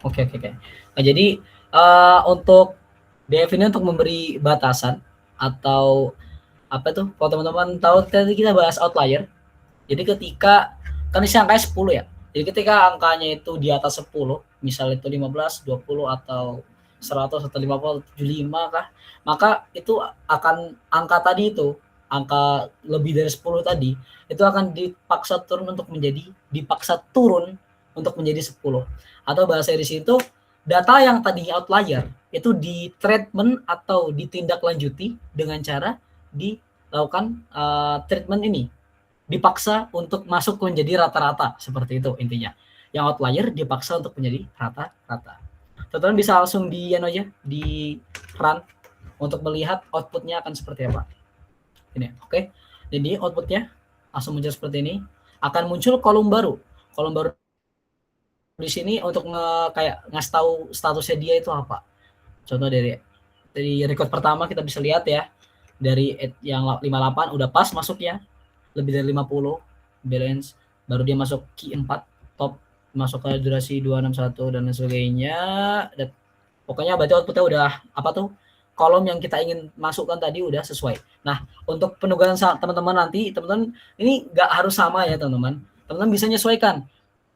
Oke. Nah, jadi untuk DF ini untuk memberi batasan atau apa tuh? Kalau teman-teman tahu tadi kita bahas outlier. Jadi ketika kan isi angkanya 10 ya. Jadi ketika angkanya itu di atas 10, misal itu 15, 20 atau 100 atau 50 atau 75 kah, maka itu akan angka tadi itu, angka lebih dari 10 tadi, itu akan dipaksa turun untuk menjadi 10. Atau bahasa di situ data yang tadinya outlier itu di treatment atau ditindaklanjuti dengan cara dilakukan treatment ini, dipaksa untuk masuk menjadi rata-rata, seperti itu intinya. Yang outlier dipaksa untuk menjadi rata-rata. Teman-teman bisa langsung di aja, di run untuk melihat outputnya akan seperti apa. Ini, oke. Jadi outputnya langsung muncul seperti ini. Akan muncul kolom baru. Kolom baru di sini untuk kayak ngasih tahu statusnya dia itu apa. Contoh dari record pertama kita bisa lihat ya, dari yang 58 udah pas masuknya, lebih dari 50 balance, baru dia masuk key 4 top, masuk ke durasi 261 dan lain sebagainya. Dan pokoknya berarti outputnya udah apa tuh, kolom yang kita ingin masukkan tadi udah sesuai. Nah, untuk penugasan teman-teman nanti, teman-teman ini nggak harus sama ya teman-teman. Teman-teman bisa menyesuaikan.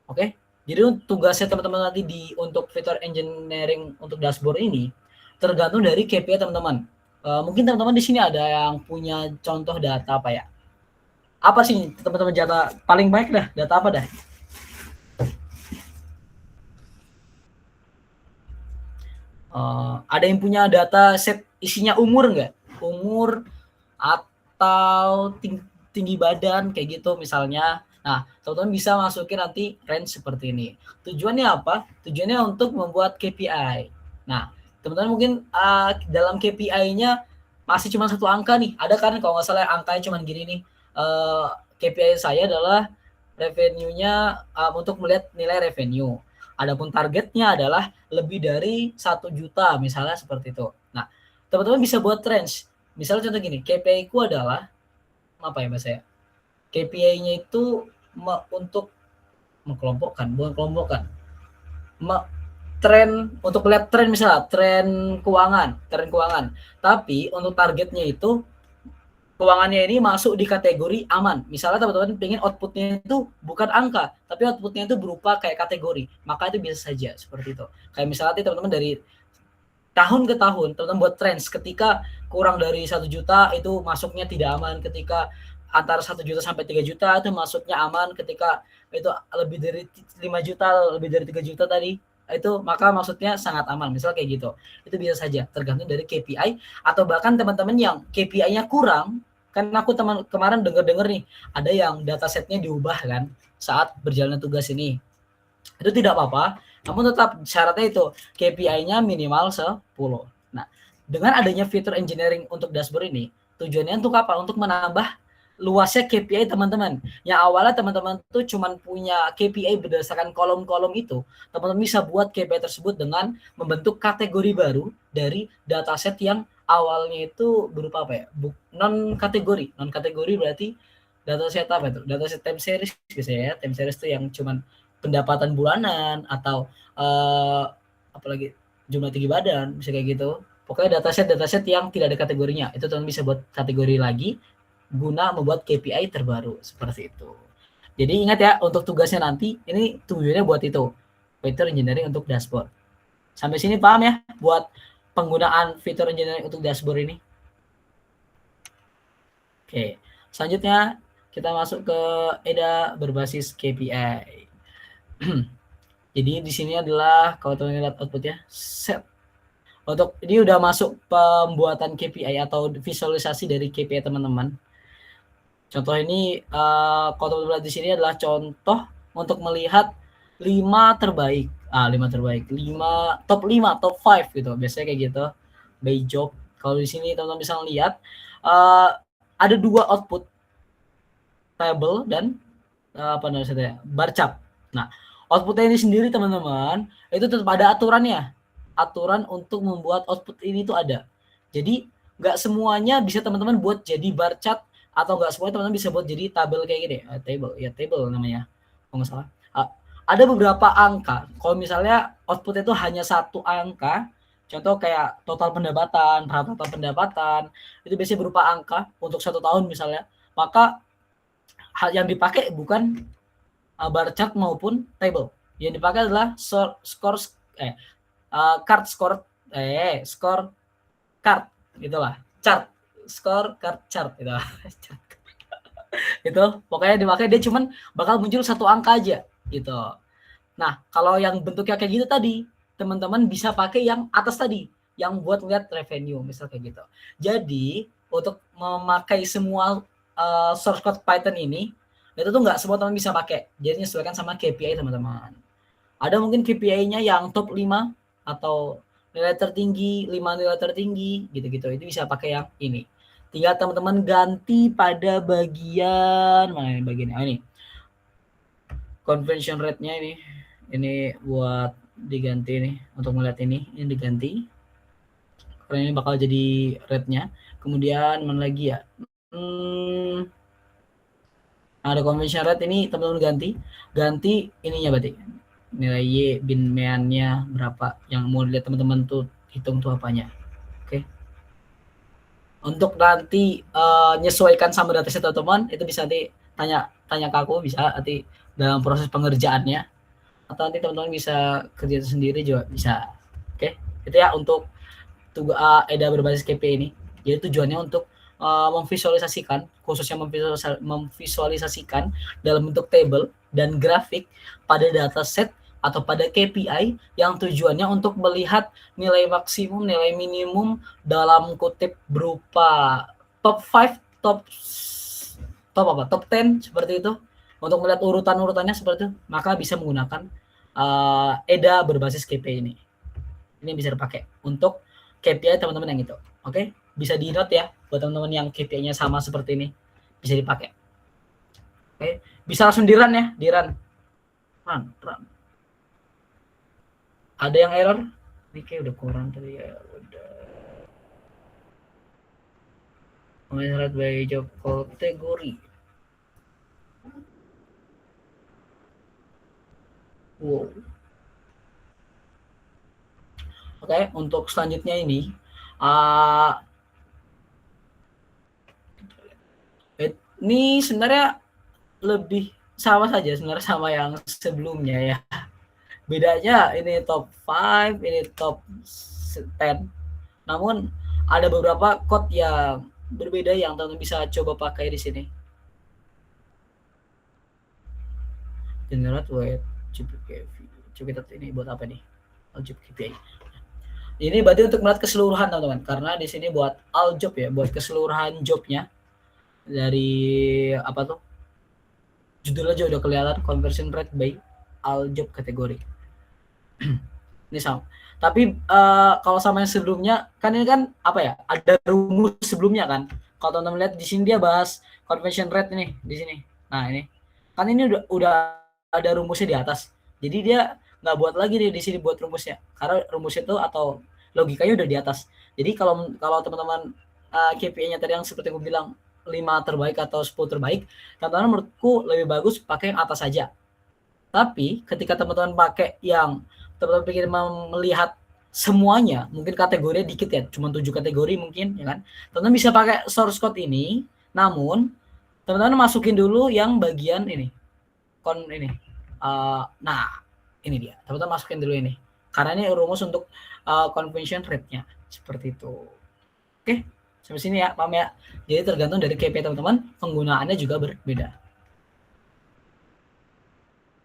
Oke? Jadi tugasnya teman-teman nanti untuk fitur engineering untuk dashboard ini tergantung dari KPI teman-teman. Mungkin teman-teman di sini ada yang punya contoh data apa ya? Apa sih teman-teman data paling baik dah? Data apa dah? Ada yang punya data set isinya umur nggak? Umur atau tinggi badan kayak gitu misalnya. Nah, teman-teman bisa masukin nanti range seperti ini. Tujuannya apa? Tujuannya untuk membuat KPI. Nah, teman-teman mungkin dalam KPI-nya masih cuma satu angka nih. Ada kan kalau nggak salah angkanya cuma gini nih. KPI saya adalah revenue-nya untuk melihat nilai revenue. Adapun targetnya adalah lebih dari 1 juta misalnya seperti itu. Nah, teman-teman bisa buat range. Misalnya contoh gini, KPI-ku adalah apa ya bahasa ya? KPI-nya itu untuk mengkelompokkan, bukan kelompokkan. Tren untuk lihat tren misalnya, tren keuangan. Tapi untuk targetnya itu keuangannya ini masuk di kategori aman. Misalnya teman-teman pengen outputnya itu bukan angka, tapi outputnya itu berupa kayak kategori. Maka itu bisa saja seperti itu. Kayak misalnya teman-teman dari tahun ke tahun, teman-teman buat trends. Ketika kurang dari 1 juta itu masuknya tidak aman. Ketika antara 1 juta sampai 3 juta itu masuknya aman. Ketika itu lebih dari 5 juta, lebih dari 3 juta tadi, itu maka maksudnya sangat aman. Misal kayak gitu. Itu bisa saja tergantung dari KPI, atau bahkan teman-teman yang KPI-nya kurang, kan aku kemarin dengar nih, ada yang datasetnya diubah kan saat berjalan tugas ini. Itu tidak apa-apa, namun tetap syaratnya itu KPI-nya minimal 10. Nah, dengan adanya fitur engineering untuk dashboard ini, tujuannya untuk apa? Untuk menambah luasnya KPI teman-teman. Yang awalnya teman-teman tuh cuman punya KPI berdasarkan kolom-kolom itu, teman-teman bisa buat KPI tersebut dengan membentuk kategori baru dari dataset yang awalnya itu berupa apa ya? Non kategori berarti dataset apa itu? Dataset time series biasanya ya. Time series itu yang cuman pendapatan bulanan atau apalagi jumlah tinggi badan, bisa kayak gitu. Pokoknya dataset yang tidak ada kategorinya. Itu teman bisa buat kategori lagi guna membuat KPI terbaru seperti itu. Jadi ingat ya, untuk tugasnya nanti ini tujuannya buat itu, fitur engineering untuk dashboard. Sampai sini paham ya buat penggunaan fitur engineering untuk dashboard ini? Oke, selanjutnya kita masuk ke EDA berbasis KPI. Jadi di sini adalah kalau teman-teman lihat outputnya set. Untuk ini udah masuk pembuatan KPI atau visualisasi dari KPI teman-teman. Contoh ini kalau teman-teman lihat di sini adalah contoh untuk melihat 5 terbaik. 5 top 5 gitu. Biasanya kayak gitu. By job. Kalau di sini teman-teman bisa lihat ada 2 output, table dan bar chart. Nah, outputnya ini sendiri teman-teman itu tetap ada aturannya. Aturan untuk membuat output ini tuh ada. Jadi nggak semuanya bisa teman-teman buat jadi bar chart, atau nggak semuanya teman-teman bisa buat jadi tabel kayak gini. Table namanya kalau nggak salah. Ada beberapa angka. Kalau misalnya output itu hanya 1 angka, contoh kayak total pendapatan, rata pendapatan, itu biasanya berupa angka untuk 1 tahun misalnya. Maka hal yang dipakai bukan bar chart maupun table. Yang dipakai adalah score card gitulah. Chart, score card chart gitu. Itu pokoknya dipakai, dia cuman bakal muncul 1 angka aja gitu. Nah, kalau yang bentuknya kayak gitu tadi, teman-teman bisa pakai yang atas tadi. yang buat lihat revenue, misal kayak gitu. Jadi untuk memakai semua source code Python ini, itu tuh nggak semua teman bisa pakai. Jadi menyesuaikan sama KPI teman-teman. Ada mungkin KPI-nya yang top 5 atau nilai tertinggi, 5 nilai tertinggi, gitu-gitu. Itu bisa pakai yang ini. Tinggal teman-teman ganti pada bagian mana ini bagian ini. Conversion rate-nya ini. Ini buat diganti nih untuk melihat ini diganti. Karena ini bakal jadi rate-nya. Kemudian mana lagi ya? Ada conversion rate ini teman-teman ganti ininya berarti nilai Y binmeannya berapa yang mau lihat teman-teman tuh hitung tuh apanya. Oke. Untuk nanti nyesuaikan sama dataset teman-teman itu bisa nanti tanya ke aku, bisa nanti dalam proses pengerjaannya atau nanti teman-teman bisa kerja sendiri juga bisa. Oke. Itu ya untuk EDA berbasis KPI ini. Jadi tujuannya untuk memvisualisasikan, khususnya memvisualisasikan dalam bentuk table dan grafik pada dataset atau pada KPI yang tujuannya untuk melihat nilai maksimum, nilai minimum dalam kutip berupa top 5, top 10 seperti itu. Untuk melihat urutan-urutannya seperti itu, maka bisa menggunakan EDA berbasis KPI ini. Ini bisa dipakai untuk KPI teman-teman yang itu. Oke, bisa di note ya buat teman-teman yang KPI-nya sama seperti ini, bisa dipakai. Oke, bisa langsung di run ya, di run. Ada yang error? Ini kayak udah kurang tadi ya, udah. Mengenai by job kategori. Wow. Oke, untuk selanjutnya ini ini sebenarnya lebih sama saja sebenarnya sama yang sebelumnya ya. Bedanya ini top 5, ini top 10. Namun ada beberapa code yang berbeda yang teman-teman bisa coba pakai di sini. Generate weight coba ini buat apa nih? Aljob KPI. Ini berarti untuk melihat keseluruhan teman-teman, karena di sini buat aljob ya, buat keseluruhan jobnya dari apa tuh? Judulnya juga udah kelihatan, conversion rate by aljob kategori. Ini sama. Tapi kalau sama yang sebelumnya kan ini kan apa ya? Ada rumus sebelumnya kan. Kalau teman-teman lihat di sini dia bahas conversion rate ini di sini. Nah, ini. Kan ini udah ada rumusnya di atas. Jadi dia nggak buat lagi di sini buat rumusnya. Karena rumusnya itu atau logikanya udah di atas. Jadi kalau teman-teman KPI-nya tadi yang seperti aku bilang 5 terbaik atau 10 terbaik, teman-teman menurutku lebih bagus pakai yang atas saja. Tapi ketika teman-teman pakai yang teman-teman ingin melihat semuanya, mungkin kategorinya dikit ya, cuma 7 kategori mungkin, ya kan? Teman-teman bisa pakai source code ini, namun teman-teman masukin dulu yang bagian ini, nah ini dia, teman-teman masukin dulu ini, karena ini rumus untuk conversion rate-nya, seperti itu. Oke, sampai sini ya, paham ya? Jadi tergantung dari KPI teman-teman, penggunaannya juga berbeda.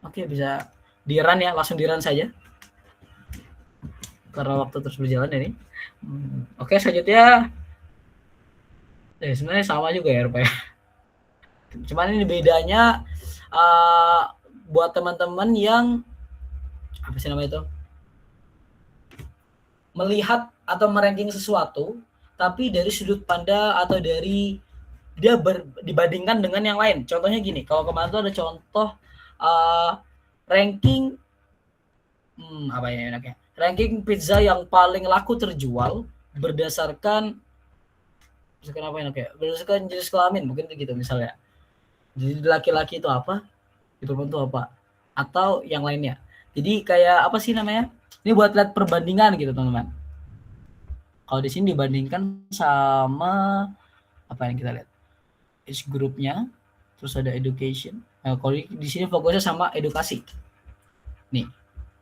Oke, bisa di run ya, langsung di run saja. Karena waktu terus berjalan ini. Oke, selanjutnya. Sebenarnya sama juga ya rupanya. Cuman ini bedanya buat teman-teman yang apa sih namanya itu? Melihat atau meranking sesuatu, tapi dari sudut pandang atau dari dia dibandingkan dengan yang lain. Contohnya gini, kalau kemarin tuh ada contoh ranking apa ya enaknya? Ranking pizza yang paling laku terjual berdasarkan apa enaknya? Berdasarkan jenis kelamin mungkin gitu misalnya. Jadi laki-laki itu apa? Perempuan itu apa? Atau yang lainnya. Jadi kayak apa sih namanya? Ini buat lihat perbandingan gitu teman-teman. Kalau di sini dibandingkan sama apa yang kita lihat? Age groupnya, terus ada education. Nah, kalau di sini fokusnya sama edukasi. Nih,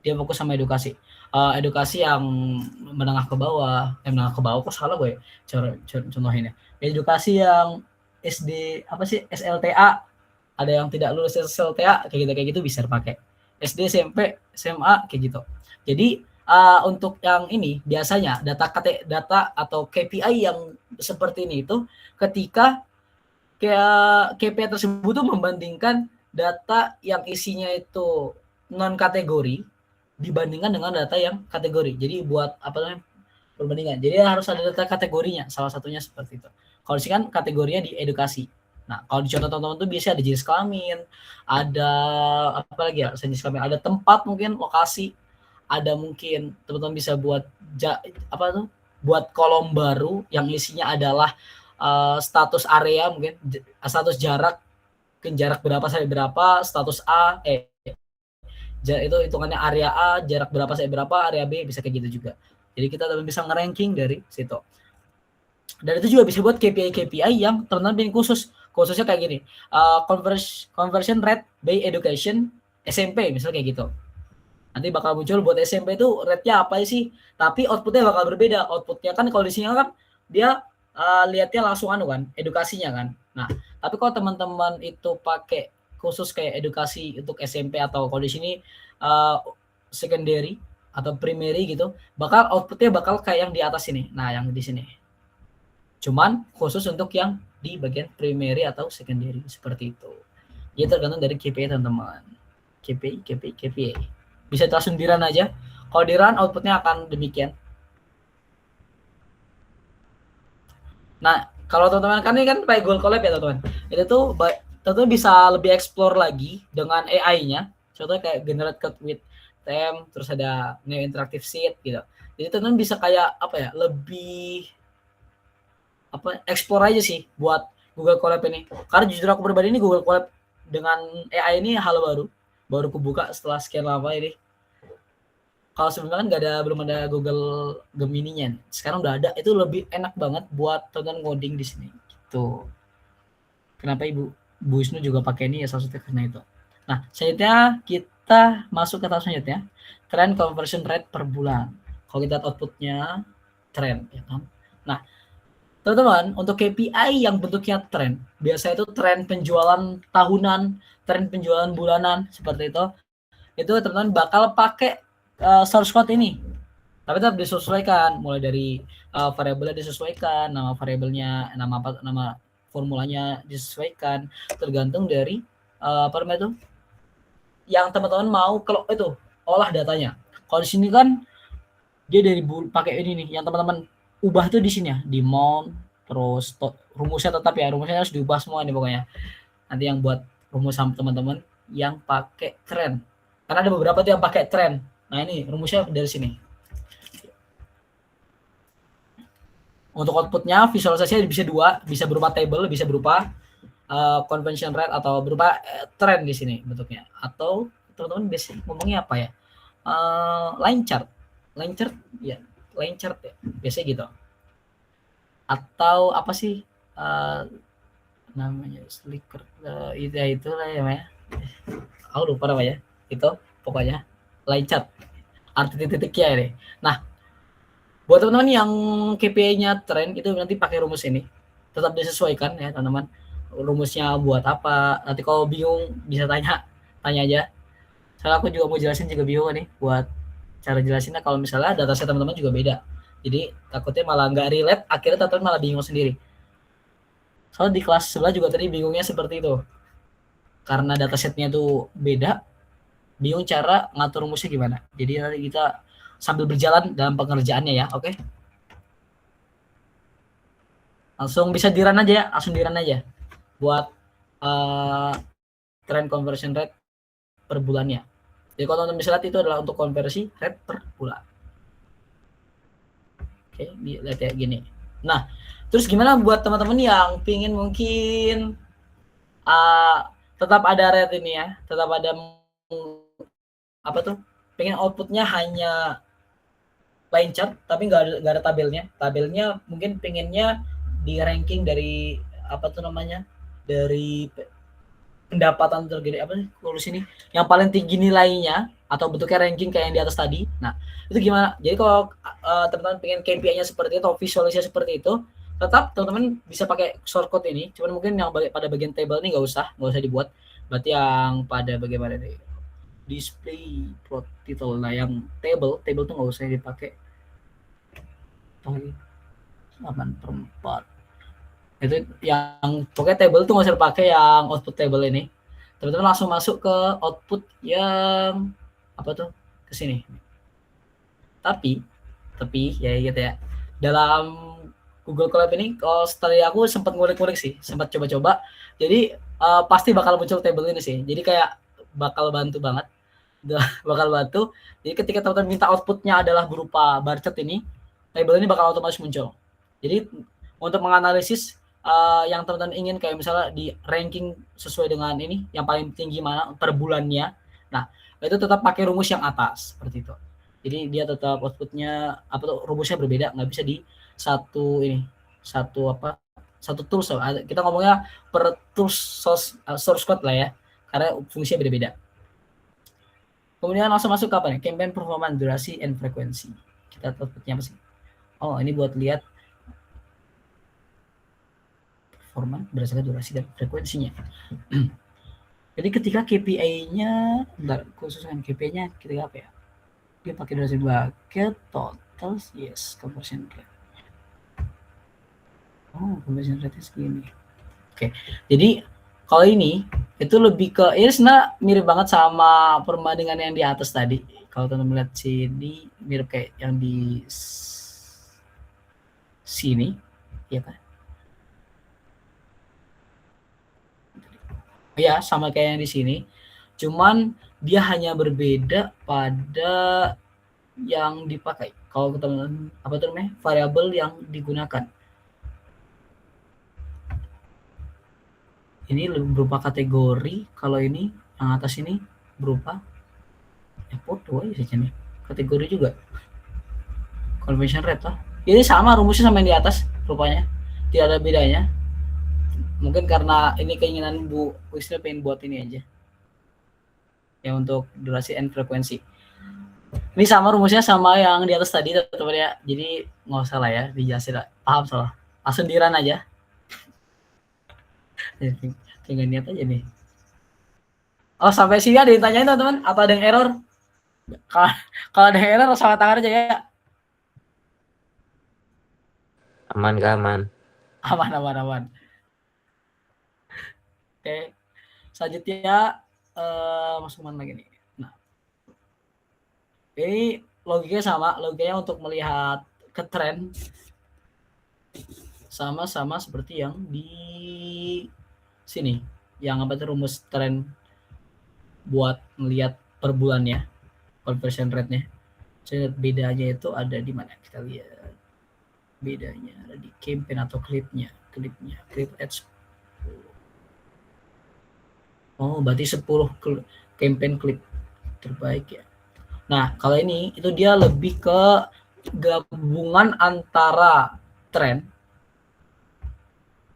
dia fokus sama edukasi. Edukasi yang menengah ke bawah kok salah gue ya, contohinnya. Edukasi yang SD apa sih SLTA, ada yang tidak lulus SLTA kayak gitu bisa dipakai. SD, SMP, SMA kayak gitu. Jadi untuk yang ini biasanya data atau KPI yang seperti ini itu ketika KPI tersebut tuh membandingkan data yang isinya itu non kategori dibandingkan dengan data yang kategori. Jadi buat apa namanya perbandingan. Jadi harus ada data kategorinya. Salah satunya seperti itu. Kalau di sini kan kategorinya di edukasi. Nah, kalau di contoh teman-teman tuh biasanya ada jenis kelamin, ada apa lagi ya? Jenis kelamin, ada tempat mungkin lokasi, ada mungkin teman-teman bisa buat buat kolom baru yang isinya adalah status area mungkin status jarak berapa sampai berapa, status A itu hitungannya area A, jarak berapa sampai berapa, area B bisa kayak gitu juga. Jadi kita bisa nge-ranking dari situ. Dan itu juga bisa buat KPI yang teman-teman khususnya kayak gini. Conversion rate by education SMP misalnya kayak gitu. Nanti bakal muncul buat SMP itu rate-nya apa sih? Tapi outputnya bakal berbeda. Outputnya kan kalau di sini kan dia lihatnya langsung kan, edukasinya kan. Nah, tapi kalau teman-teman itu pakai khusus kayak edukasi untuk SMP atau kalau di sini secondary atau primary gitu, outputnya bakal kayak yang di atas ini. Nah, yang di sini. Cuman khusus untuk yang di bagian primary atau secondary seperti itu. Jadi tergantung dari KPI teman-teman. KPI. Bisa langsung di run aja. Kalau di run outputnya akan demikian. Nah, kalau teman-teman kan ini kan pakai Google Colab ya teman-teman. Itu tuh teman-teman bisa lebih explore lagi dengan AI-nya. Contohnya kayak generate code with theme, terus ada new interactive sheet gitu. Jadi teman-teman bisa kayak lebih explore aja sih buat Google Colab ini. Karena jujur aku pribadi ini Google Colab dengan AI ini hal baru kubuka setelah sekian lama ini. Kalau sebelumnya kan belum ada Google Gemini-nya. Sekarang udah ada. Itu lebih enak banget buat teman-teman coding di sini. Gitu. Kenapa Bu Wisnu juga pakai ini ya salah satunya karena itu. Nah, selanjutnya kita masuk ke tahap selanjutnya. Trend conversion rate per bulan. Kalau kita lihat outputnya trend ya kan. Nah, teman-teman, untuk KPI yang bentuknya tren, biasanya itu tren penjualan tahunan, tren penjualan bulanan, seperti itu teman-teman bakal pakai source code ini. Tapi tetap disesuaikan, mulai dari variabelnya disesuaikan, nama variabelnya, nama formulanya disesuaikan, tergantung dari yang teman-teman mau kalau itu olah datanya. Kalau di sini kan dia dari pakai ini nih, yang teman-teman ubah tuh di sini ya, di mount, terus rumusnya tetap ya, rumusnya harus diubah semua nih pokoknya. Nanti yang buat rumus sama teman-teman yang pakai trend. Karena ada beberapa tuh yang pakai trend. Nah, ini rumusnya dari sini. Untuk outputnya visualisasinya bisa dua, bisa berupa table, bisa berupa convention rate atau berupa trend di sini bentuknya. Atau teman-teman biasanya ngomongnya apa ya? Line chart ya. Line chart ya, biasanya gitu. Atau apa sih namanya slicker itu lah ya. Aku lupa namanya. Itu pokoknya line chart. Arti titik-titiknya ini. Nah, buat teman-teman yang KPI-nya trend itu nanti pakai rumus ini. Tetap disesuaikan ya, teman-teman. Rumusnya buat apa? Nanti kalau bingung bisa tanya aja. Soalnya aku juga mau jelasin juga bingung nih buat cara jelasinnya kalau misalnya dataset teman-teman juga beda. Jadi takutnya malah nggak relate, akhirnya teman-teman malah bingung sendiri. Soalnya di kelas sebelah juga tadi bingungnya seperti itu. Karena datasetnya itu beda, bingung cara ngatur rumusnya gimana. Jadi nanti kita sambil berjalan dalam pengerjaannya ya, oke? Langsung bisa di-run aja, buat trend conversion rate per bulannya. Jadi kalau teman-teman bisa lihat itu adalah untuk konversi rate per bulan. Oke, lihat ya gini. Nah, terus gimana buat teman-teman yang pingin mungkin tetap ada rate ini ya, tetap ada pengen outputnya hanya line chart tapi nggak ada tabelnya. Tabelnya mungkin pengennya di ranking dari dari pendapatan tergede kalau sini yang paling tinggi nilainya atau bentuknya ranking kayak yang di atas tadi. Nah, itu gimana? Jadi kalau teman-teman pengen KPI-nya seperti itu atau visualisasi seperti itu, tetap teman-teman bisa pakai shortcut ini. Cuman mungkin yang pada bagian table ini nggak usah dibuat. Berarti yang pada bagaimana nih? display plot title. Nah yang table tuh nggak usah dipakai. Halaman per 4 itu yang pokoknya table tuh nggak usah dipakai yang output table ini. Teman-teman langsung masuk ke output yang apa tuh ke sini. Tapi ya gitu ya. Dalam Google Colab ini kalau setelah aku sempat ngulik-ngulik sih, sempat coba-coba. Jadi pasti bakal muncul table ini sih. Jadi kayak bakal bantu banget. Bakal bantu. Jadi ketika teman-teman minta outputnya adalah berupa bar chart ini, table ini bakal otomatis muncul. Jadi untuk menganalisis yang teman-teman ingin kayak misalnya di ranking sesuai dengan ini yang paling tinggi mana per bulannya. Nah, itu tetap pakai rumus yang atas seperti itu. Jadi dia tetap outputnya apa tuh rumusnya berbeda, nggak bisa di satu tools. Kita ngomongnya per tools source code lah ya, karena fungsinya beda-beda. Kemudian langsung masuk ke apa nih? Campaign performance, durasi, and frekuensi. Kita outputnya apa sih? Oh, ini buat lihat performance berdasarkan durasi dan frekuensinya. Jadi ketika KPI-nya, khususkan KPI-nya ketika apa ya? Dia pakai durasi bucket, total, yes, conversion rate. Oh, conversion rate segini. Oke, jadi kalau ini itu lebih ke ini sebenarnya mirip banget sama perbandingan yang di atas tadi. Kalau teman-teman lihat sini mirip kayak yang di sini, ya kan? Ya, sama kayak yang di sini. Cuman dia hanya berbeda pada yang dipakai. Kalau teman-teman apa tuh namanya? Variabel yang digunakan. Ini berupa kategori, kalau ini yang atas ini berupa foto aja saja nih. Kategori juga. Conversion rate lah. Ini sama rumusnya sama yang di atas rupanya. Tidak ada bedanya. Mungkin karena ini keinginan Bu Wisnu pengen buat ini aja. Ya untuk durasi and frekuensi. Ini sama rumusnya sama yang di atas tadi teman-teman ya. Jadi nggak usah lah ya dijelasin. Paham salah. Langsung diran aja. Tinggal niat aja nih. Oh sampai sini ada yang ditanyain teman-teman. Apa ada yang error? Kalau ada yang error langsung angkat tangan aja ya. Aman gak aman? Aman. Oke. Selanjutnya masuk mana lagi nih? Nah, ini logikanya sama. Logikanya untuk melihat ke tren sama seperti yang di sini. Yang apa tuh rumus tren buat melihat per bulannya, conversion rate-nya. Jadi bedanya itu ada di mana? Kita lihat. Bedanya ada di campaign atau klipnya. Clip ads. Oh, berarti 10 campaign klip terbaik ya. Nah, kalau ini itu dia lebih ke gabungan antara tren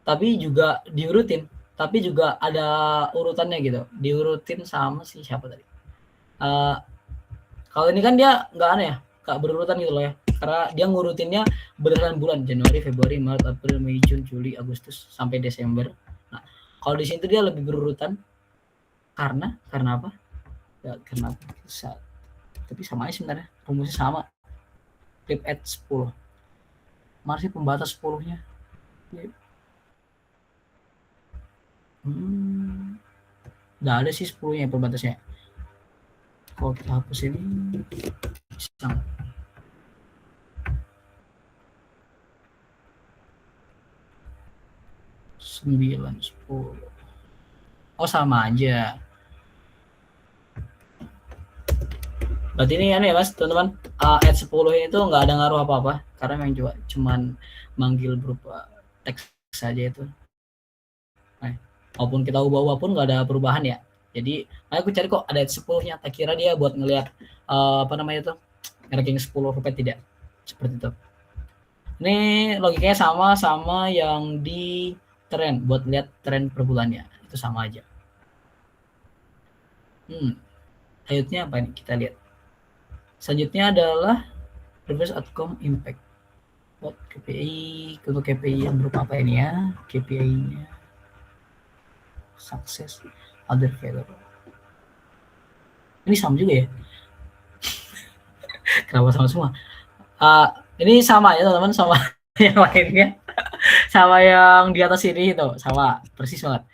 tapi juga diurutin, tapi juga ada urutannya gitu. Diurutin sama si siapa tadi? Kalau ini kan dia nggak aneh ya, nggak berurutan gitu loh ya. Karena dia ngurutinnya berdasarkan bulan Januari, Februari, Maret, April, Mei, Juni, Juli, Agustus sampai Desember. Nah, kalau di sini dia lebih berurutan karena apa? Ya, karena tapi sama aja sebenarnya. Rumusnya sama. Clip at 10. Masih pembatas 10-nya. Nggak ada sih 10-nya pembatasnya. Kalau kita hapus ini bisa. 9, 10. Oh sama aja. Berarti ini aneh ya mas teman-teman. Add 10 ini tuh nggak ada ngaruh apa-apa. Karena memang juga cuman manggil berupa teks saja itu. Nah, walaupun kita ubah-ubah pun nggak ada perubahan ya. Jadi aku cari kok ada 10-nya. Tak kira dia buat ngelihat apa namanya itu ranking 10 rupanya tidak. Seperti itu. Ini logikanya sama yang di tren buat lihat tren per bulannya. Itu sama aja. Selanjutnya apa ini? Kita lihat. Selanjutnya adalah reverse outcome impact. Buat KPI, untuk KPI yang berupa apa ini ya? KPI-nya sukses, other failure. Ini sama juga ya. Kenapa sama semua? Ini sama ya teman-teman sama yang lainnya. Sama yang di atas ini itu sama persis banget.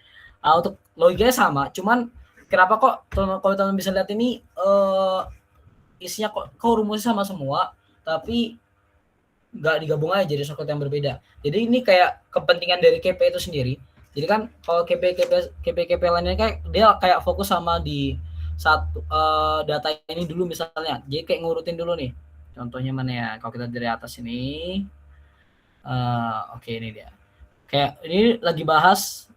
Untuk logikanya sama, cuman kenapa kok kalau teman bisa lihat ini isinya kok rumusnya sama semua, tapi nggak digabung aja jadi shortcut yang berbeda. Jadi ini kayak kepentingan dari KP itu sendiri. Jadi kan kalau KP lainnya kayak dia kayak fokus sama di satu data ini dulu misalnya. Jadi kayak ngurutin dulu nih. Contohnya mana ya? Kalau kita dari atas ini, oke ini dia. Kayak ini lagi bahas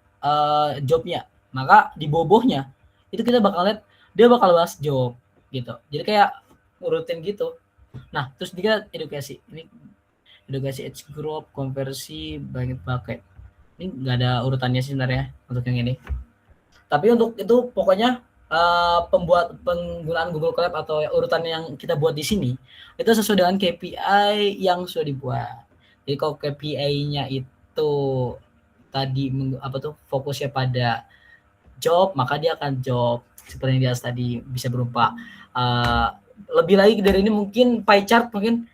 jobnya, maka di bobohnya itu kita bakal lihat dia bakal bahas job gitu. Jadi kayak urutin gitu. Nah, terus dia edukasi. Ini edukasi age group, konversi, banyak paket. Ini nggak ada urutannya sih sebenarnya untuk yang ini. Tapi untuk itu pokoknya penggunaan Google Colab atau urutan yang kita buat di sini itu sesuai dengan KPI yang sudah dibuat. Jadi kalau KPI-nya itu tadi fokusnya pada job, maka dia akan job seperti yang di atas tadi, bisa berupa lebih lagi dari ini mungkin pie chart mungkin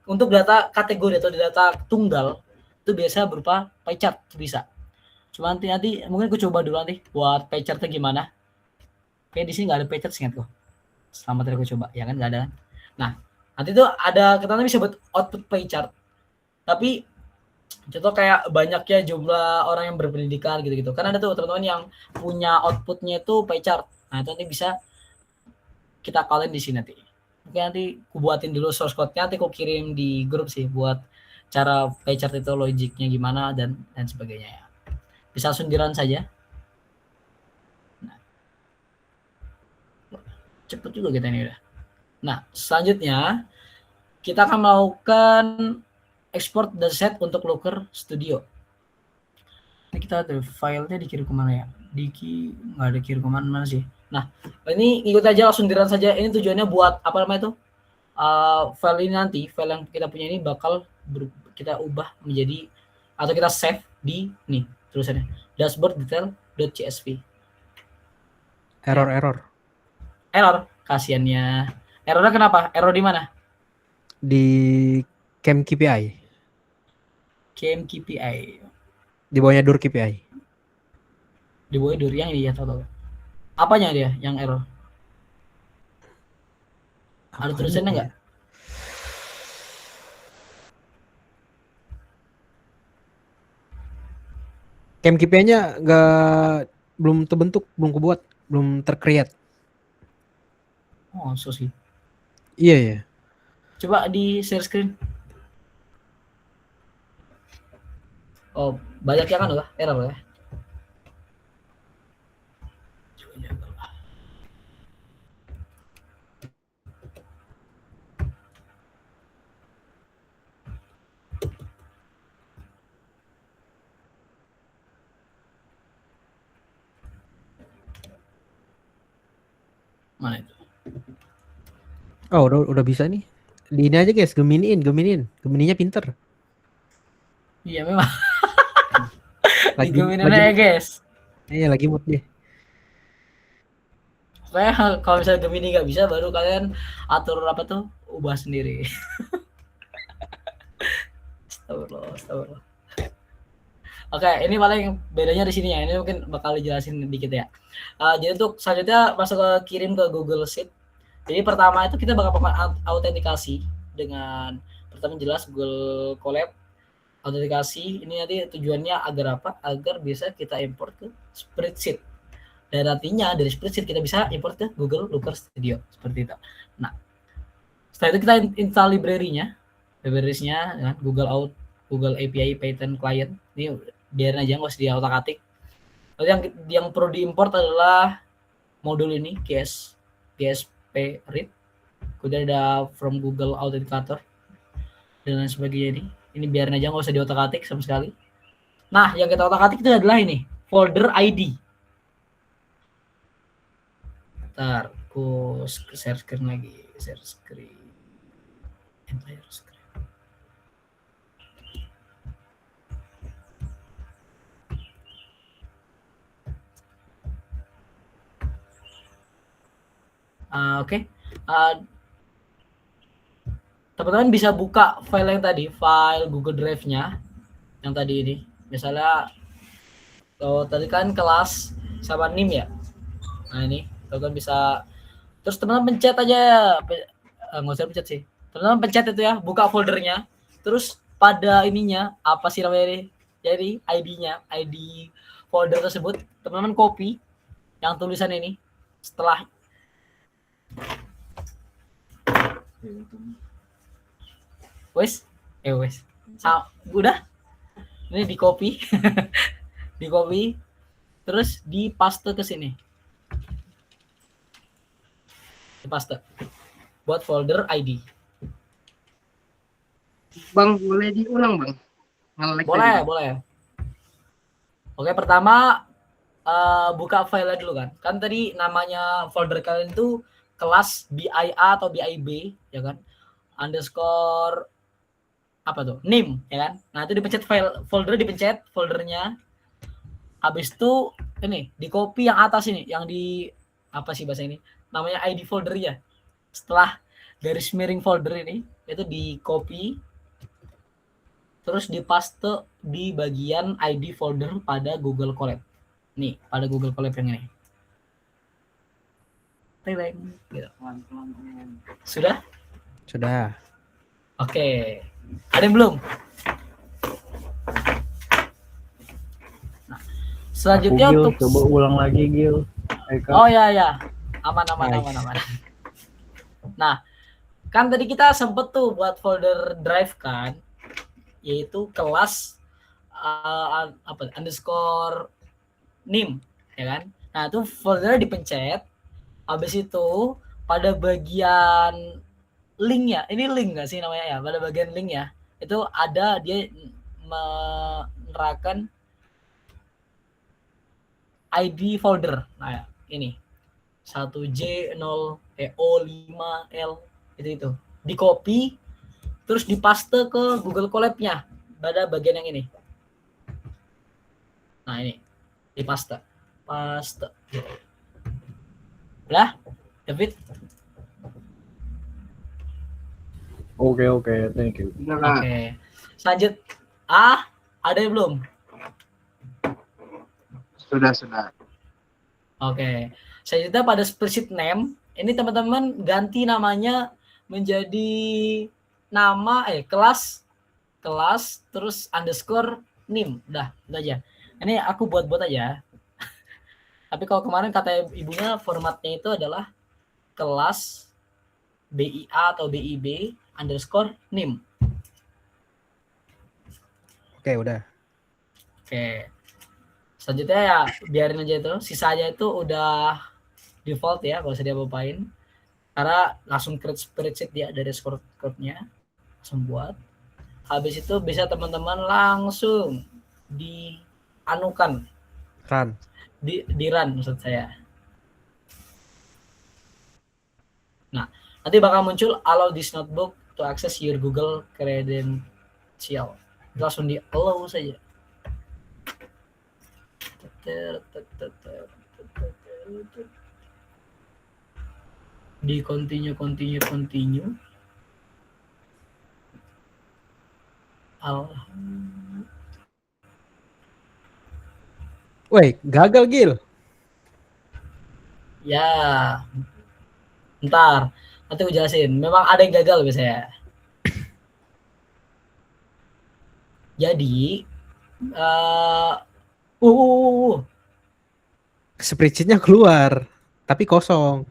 untuk data kategori atau data tunggal itu biasa berupa pie chart bisa. Cuma nanti mungkin aku coba dulu nanti buat pie chartnya gimana. Kayak di sini nggak ada pie chart seingat kok. Selama tadi aku coba, ya kan nggak ada kan. Nah, nanti tuh ada kita bisa buat output pie chart. Tapi contoh kayak banyaknya jumlah orang yang berpendidikan gitu-gitu. Kan ada tuh teman-teman yang punya outputnya itu pie chart. Nah, itu nanti bisa kita kalian di sini nanti. Mungkin nanti aku buatin dulu source code-nya, nanti aku kirim di grup sih buat cara pie chart itu logiknya gimana dan sebagainya ya. Bisa sundiran saja. Nah, cepet juga kita ini udah. Nah, selanjutnya kita akan melakukan export dataset untuk Looker Studio. Ini kita ada filenya dikirim kemana ya? Nggak ada kirim kemana sih. Nah, ini ikut aja langsung diran saja. Ini tujuannya buat apa namanya itu? File ini nanti, file yang kita punya ini bakal kita ubah menjadi atau kita save di nih tulisannya dashboard detail.csv. Error. Kasiannya. Errornya kenapa? Error di mana? Di Camp KPI. Camp KPI. Di bawahnya Dur KPI. Di bawah Dur yang ini ya tahu. Apanya dia yang error? Ada tulisannya nggak? Camp KPI-nya belum terbentuk, belum kebuat, belum tercreate. Oh, so sih. Iya ya. Coba di share screen. Oh, banyak yang kan error ya. Mana itu? Oh, udah bisa nih. Di ini aja guys, Gemininya pinter. Iya memang. Lagi ya guys. Iya lagi mood deh. Pokoknya kalau misalnya Gemini nggak bisa, baru kalian atur apa tuh, ubah sendiri. Astagfirullah. Oke, ini paling bedanya di sini ya. Ini mungkin bakal dijelasin dikit ya. Jadi untuk selanjutnya masuk ke kirim ke Google Sheet. Jadi pertama itu kita bakal pakai autentikasi dengan pertama jelas Google Colab. Autentikasi ini nanti tujuannya agar apa? Agar bisa kita import ke spreadsheet. Dan nantinya dari spreadsheet kita bisa import ke Google Looker Studio seperti itu. Nah, setelah itu kita install library-nya dengan Google API Python Client. Ini biarin aja nggak usah di otak-atik. Lalu yang perlu diimport adalah modul ini GSP read. Kemudian ada from Google Authenticator dan lain sebagainya ini biarin aja nggak usah di otak-atik sama sekali. Nah, yang kita otak-atik itu adalah ini folder ID. Ntar aku share screen lagi, entire screen. Oke. Teman-teman bisa buka file yang tadi, file Google Drive-nya yang tadi ini. Misalnya tadi kan kelas sama NIM ya. Nah ini teman-teman bisa, terus teman-teman pencet aja, nggak usah pencet sih. Teman-teman pencet itu ya, buka foldernya. Terus pada ininya apa sih namanya ini? Jadi ID-nya, ID folder tersebut teman-teman copy yang tulisan ini. Setelah wes udah ini di copy di copy terus di paste ke sini, di paste buat folder ID. Bang, boleh diulang bang? Nge-lag Boleh tadi. boleh. Oke, pertama buka file dulu kan tadi namanya folder kalian itu kelas BIA atau BIB ya kan, underscore apa tuh NIM ya kan. Nah itu dipencet file folder, dipencet foldernya, habis itu ini di copy yang atas ini, yang di apa sih bahasa ini namanya ID folder ya. Setelah garis miring folder ini itu di copy terus dipaste di bagian ID folder pada Google Colab. Nih, pada Google Colab yang ini. Gitu. Sudah? Sudah. Oke. Ada yang belum? Nah, selanjutnya Gil, untuk coba ulang lagi Gil. oh ya. Aman. Nah, kan tadi kita sempet tuh buat folder drive kan, yaitu kelas underscore NIM ya kan. Nah itu folder dipencet, habis itu pada bagian link ya, ini link nggak sih namanya ya, pada bagian link ya itu ada dia menerapkan ID folder. Nah ini 1J0EO5L itu di copy terus dipaste ke Google Colab-nya pada bagian yang ini. Nah ini dipaste, gitu. Udah, David? Oke, thank you. Oke. Lanjut. Ada yang belum? Sudah. Oke. Selanjutnya pada spreadsheet name, ini teman-teman ganti namanya menjadi nama kelas terus underscore NIM. Udah, itu aja. Ini aku buat aja. Tapi kalau kemarin kata ibunya formatnya itu adalah kelas BIA atau BIB underscore NIM. Oke, udah. Oke. Selanjutnya ya biarin aja itu. Sisanya itu udah default ya, gak usah diapa-apain. Karena langsung create spreadsheet dia dari score-nya. Langsung buat. Habis itu bisa teman-teman langsung dianukan. Run. Di run maksud saya. Nah, nanti bakal muncul allow this notebook to access your Google credential. Langsung di allow saja. Di continue. Woi, gagal Gil. Ya, ntar nanti aku jelasin. Memang ada yang gagal biasanya. Jadi, Spreadsheet-nya keluar, tapi kosong.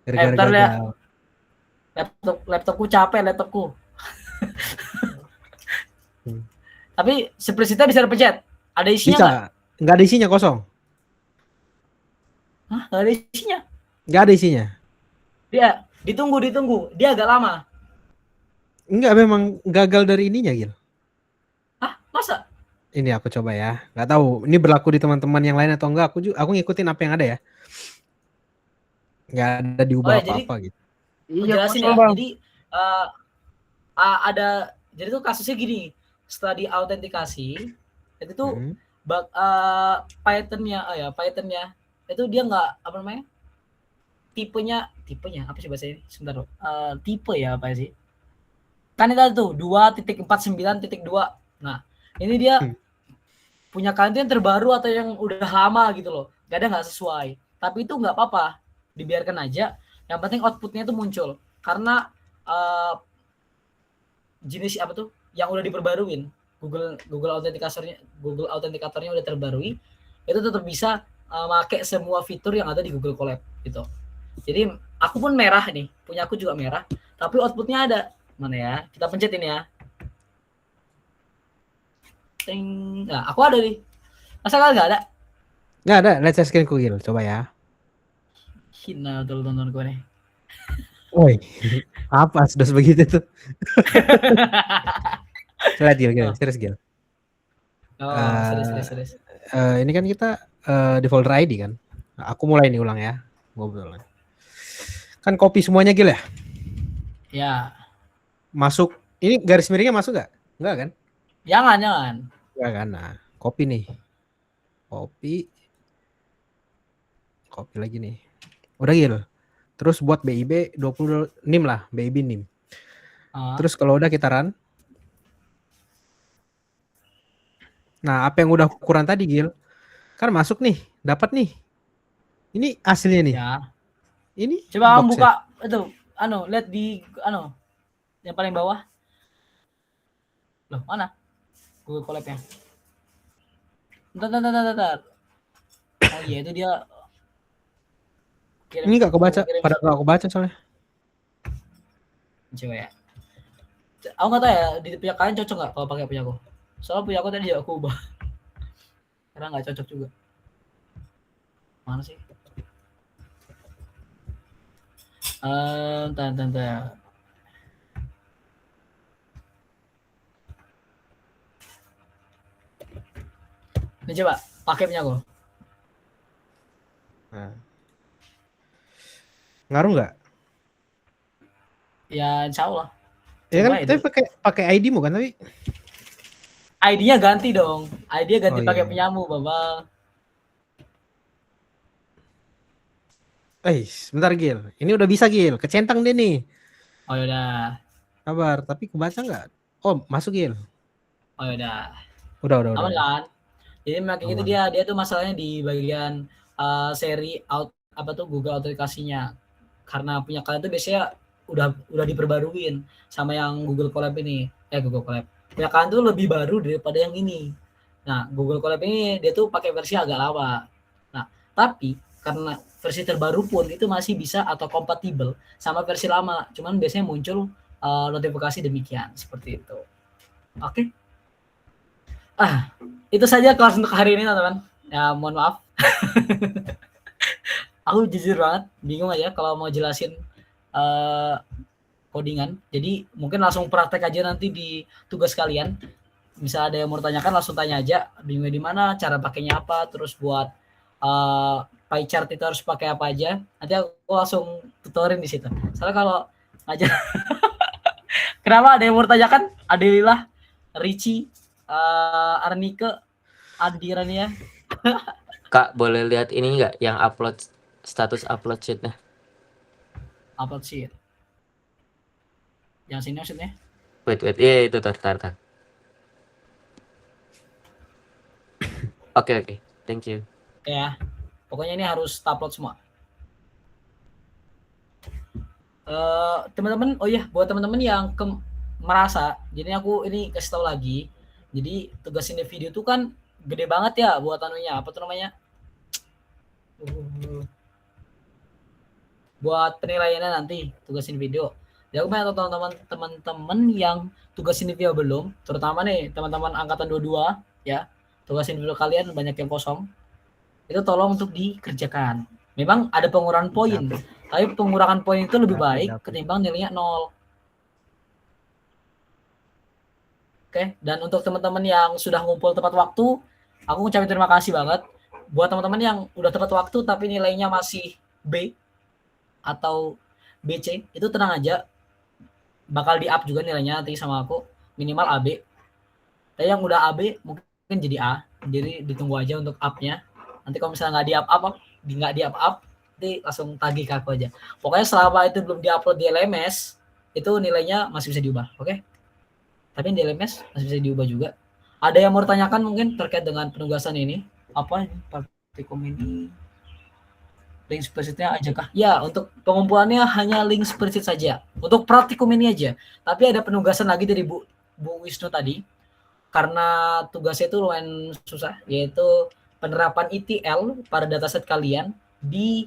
Gara-gara ntar ya. gagal. Laptopku capek laptopku. Tapi spreadsheet-nya bisa dipencet. Ada isinya Bisa. nggak? Nggak ada isinya, kosong. Hah? Nggak ada isinya? Nggak ada isinya. Dia ditunggu. Dia agak lama. Enggak, memang gagal dari ininya, Gil. Masa? Ini aku coba ya. Nggak tahu, ini berlaku di teman-teman yang lain atau enggak. Aku ngikutin apa yang ada ya. Nggak ada diubah apa-apa gitu. Iya, Jelasin kosong ya. bang. Jadi jadi tuh kasusnya gini. Setelah diautentikasi, itu tuh Python-nya itu dia nggak tipenya apa sih bahasa ini? Sebentar loh. Tipe ya apa sih? Kan itu tuh 2.49.2. Nah, ini dia punya kalian tuh yang terbaru atau yang udah lama gitu loh. Kadang nggak sesuai. Tapi itu nggak apa-apa, dibiarkan aja. Yang penting outputnya itu muncul. Karena jenis apa tuh yang udah diperbaruin, Google Authenticatornya udah terbarui, itu tetap bisa pakai semua fitur yang ada di Google Colab gitu. Jadi aku pun merah nih, punya aku juga merah, tapi outputnya ada. Mana ya? Kita pencet ini ya. Ting. Nah, aku ada nih. Masa kalian nggak ada? Nggak ada, let's share screen Gil, coba ya. Hina tuh tonton gue nih. Woi, apa sudah sebegitu tuh? Lihat Gil, serius Gil. Serius. Ini kan kita di folder ID kan. Aku mulai nih ulang ya, ngobrol. Kan copy semuanya Gil ya? Ya. Masuk, ini garis miringnya masuk nggak? Nggak kan? Jangan. Nggak kan? Nah, copy nih. Copy lagi nih. Udah Gil. Terus buat BIB 20 NIM lah, BIB NIM. Terus kalau udah kita run. Nah, apa yang udah ukuran tadi Gil? Kan masuk nih, dapat nih. Ini hasilnya nih. Ya. Ini coba kamu box buka itu, lihat di yang paling bawah. Loh, mana? Google Colab-nya. Bentar. Oh iya, itu dia. Ini nggak kebaca, pada nggak kebaca soalnya. Coba ya. Aku nggak tahu ya, di punya kalian cocok nggak kalau pakai punya aku? Soalnya punya aku tadi juga aku ubah. Karena nggak cocok juga. Mana sih? Bentar. Ini coba pakai punya aku. Nah. Ngaruh nggak? Ya insya Allah. Ya kan, tapi pakai ID-mu kan tapi. ID-nya ganti dong. ID-nya ganti pakai iya. penyamu, Babang. Sebentar Gil. Ini udah bisa Gil, kecentang deh nih. Oh yaudah. Sabar, tapi kebaca nggak? Oh, masuk Gil. Oh yaudah. Udah. Aman kan? Jadi kayak gitu dia tuh masalahnya di bagian seri Google autentikasinya. Karena punya kalian tuh biasanya udah diperbaruin sama yang Google Colab ini. Google Colab. Punya kalian tuh lebih baru daripada yang ini. Nah, Google Colab ini dia tuh pakai versi agak lama. Nah, tapi karena versi terbaru pun itu masih bisa atau kompatibel sama versi lama. Cuman biasanya muncul notifikasi demikian seperti itu. Oke. Itu saja kelas untuk hari ini teman-teman. Ya mohon maaf. Aku jujur banget bingung aja kalau mau jelasin codingan. Jadi mungkin langsung praktek aja nanti di tugas kalian. Bisa ada yang mau tanyakan langsung tanya aja. Bingung di mana, cara pakainya apa, terus buat pie chart itu harus pakai apa aja. Nanti aku langsung tutorin di situ. Soalnya kalau ngajar kenapa ada yang mau tanyakan? Adilillah, Ricci, Arnike, Andirania. Kak, boleh lihat ini nggak yang status upload sheet-nya? Upload sheet. Yang sini maksudnya? Wait. Iya, itu tar. Oke. Thank you. Ya. Pokoknya ini harus upload semua. Teman-teman, buat teman-teman yang merasa, jadi aku ini kasih tahu lagi. Jadi tugas ini video itu kan gede banget ya buat anunya, apa tuh namanya? Buat penilaiannya nanti tugasin video. Jadi aku pengen teman-teman yang tugasin video belum, terutama nih teman-teman angkatan 22 ya, tugasin video kalian banyak yang kosong. Itu tolong untuk dikerjakan. Memang ada pengurangan poin, tapi pengurangan poin itu lebih baik ketimbang nilainya 0. Oke, dan untuk teman-teman yang sudah ngumpul tepat waktu, aku ngucapin terima kasih banget. Buat teman-teman yang udah tepat waktu tapi nilainya masih B atau BC, itu tenang aja. Bakal di-up juga nilainya nanti sama aku, minimal AB. Tapi yang udah AB mungkin jadi A. Jadi ditunggu aja untuk up-nya. Nanti kalau misalnya nggak di-up, nanti langsung tagih ke aku aja. Pokoknya selama itu belum diupload di LMS, itu nilainya masih bisa diubah, oke? Tapi di LMS masih bisa diubah juga. Ada yang mau ditanyakan mungkin terkait dengan penugasan ini? Apa ini? Praktikum ini? Link spreadsheet-nya aja kah? Ya, untuk pengumpulannya hanya link spreadsheet saja. Untuk praktikum ini aja. Tapi ada penugasan lagi dari Bu Wisnu tadi. Karena tugasnya itu lumayan susah, yaitu penerapan ETL pada dataset kalian di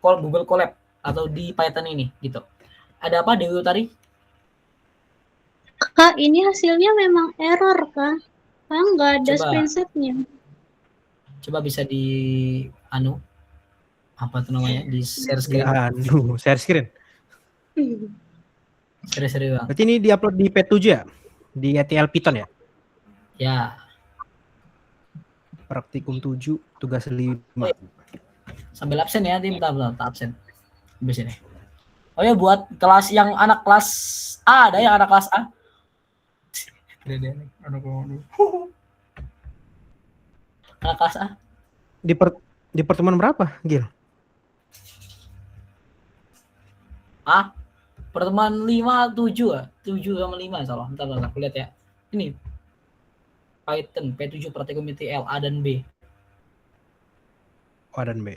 Google Colab atau di Python ini gitu. Ada apa Dewi Utari? Kak, ini hasilnya memang error, Kak. Kak, nggak ada Coba. screenshot-nya. Coba bisa di apa tuh namanya? Di share screen. Aduh, share screen. Seri-seri Bang. Berarti ini diupload di P7 ya? Di ETL Python ya? Ya, Praktikum 7, tugas 5. sambil absen ya, nanti minta absen. Habis ini. Oh ya, buat kelas yang anak kelas A, ada yang anak kelas A? Anak kelas A? Di pertemuan berapa, Gil? A? Pertemuan 5, 7 ya? 7 sama 5 salah. Bentar, aku lihat ya. Ini Python P7 praktikum ETL A dan B. A dan B.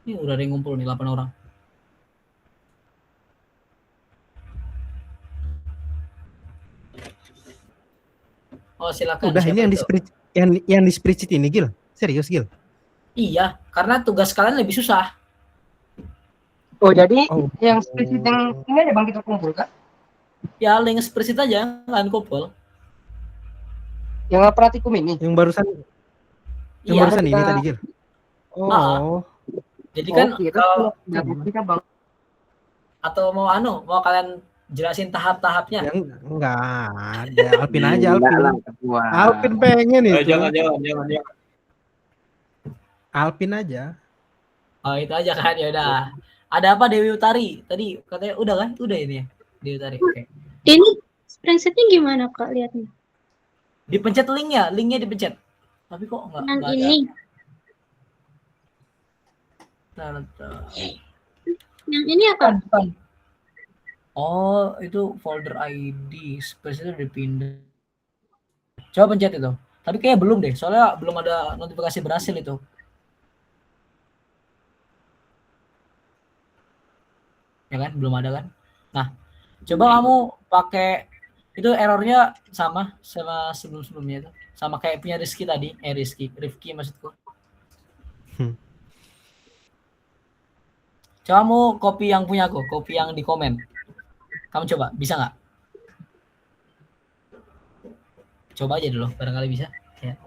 Ini udah ada yang ngumpul nih 8 orang. Oh, silakan. Udah, Siapa ini itu? yang di spreadsheet ini, Gil. Serius, Gil? Iya, karena tugas kalian lebih susah. Oh, jadi Oh. yang spreadsheet yang ini aja Bang kita kumpul, Kak. Ya, link spreadsheet aja, kan kumpul. Yang praktikum ini. Yang barusan Iya, barusan ini kita- tadi, Gil. Oh. Ah. Jadi kan kita kalau kita Bang. atau mau kalian jelasin tahap-tahapnya. Yang enggak ada. Alpin aja, Alpin. Enggak lah, ketua. Alpin pengen itu. Jangan. Alpin aja. Oh, itu aja kan, ya udah. Ada apa Dewi Utari? Tadi katanya udah kan? Udah ini ya, Dewi Utari. Oke. Ini screenshot-nya gimana, Kak? Lihatnya. Dipencet linknya dipencet. Tapi kok enggak Yang ada. ini. Bentar. Yang ini apa? Bukan. Oh, itu folder ID. Space itu dipindah. Coba pencet itu. Tapi kayaknya belum deh, soalnya belum ada notifikasi berhasil itu. Ya kan, belum ada kan? Nah, coba kamu pakai itu errornya sama sebelum-sebelumnya itu. Sama kayak punya Rifki tadi, Rifki maksudku. Coba kamu copy yang punya aku, copy yang di komen. Kamu coba, bisa nggak? Coba aja dulu, barangkali bisa. Ya.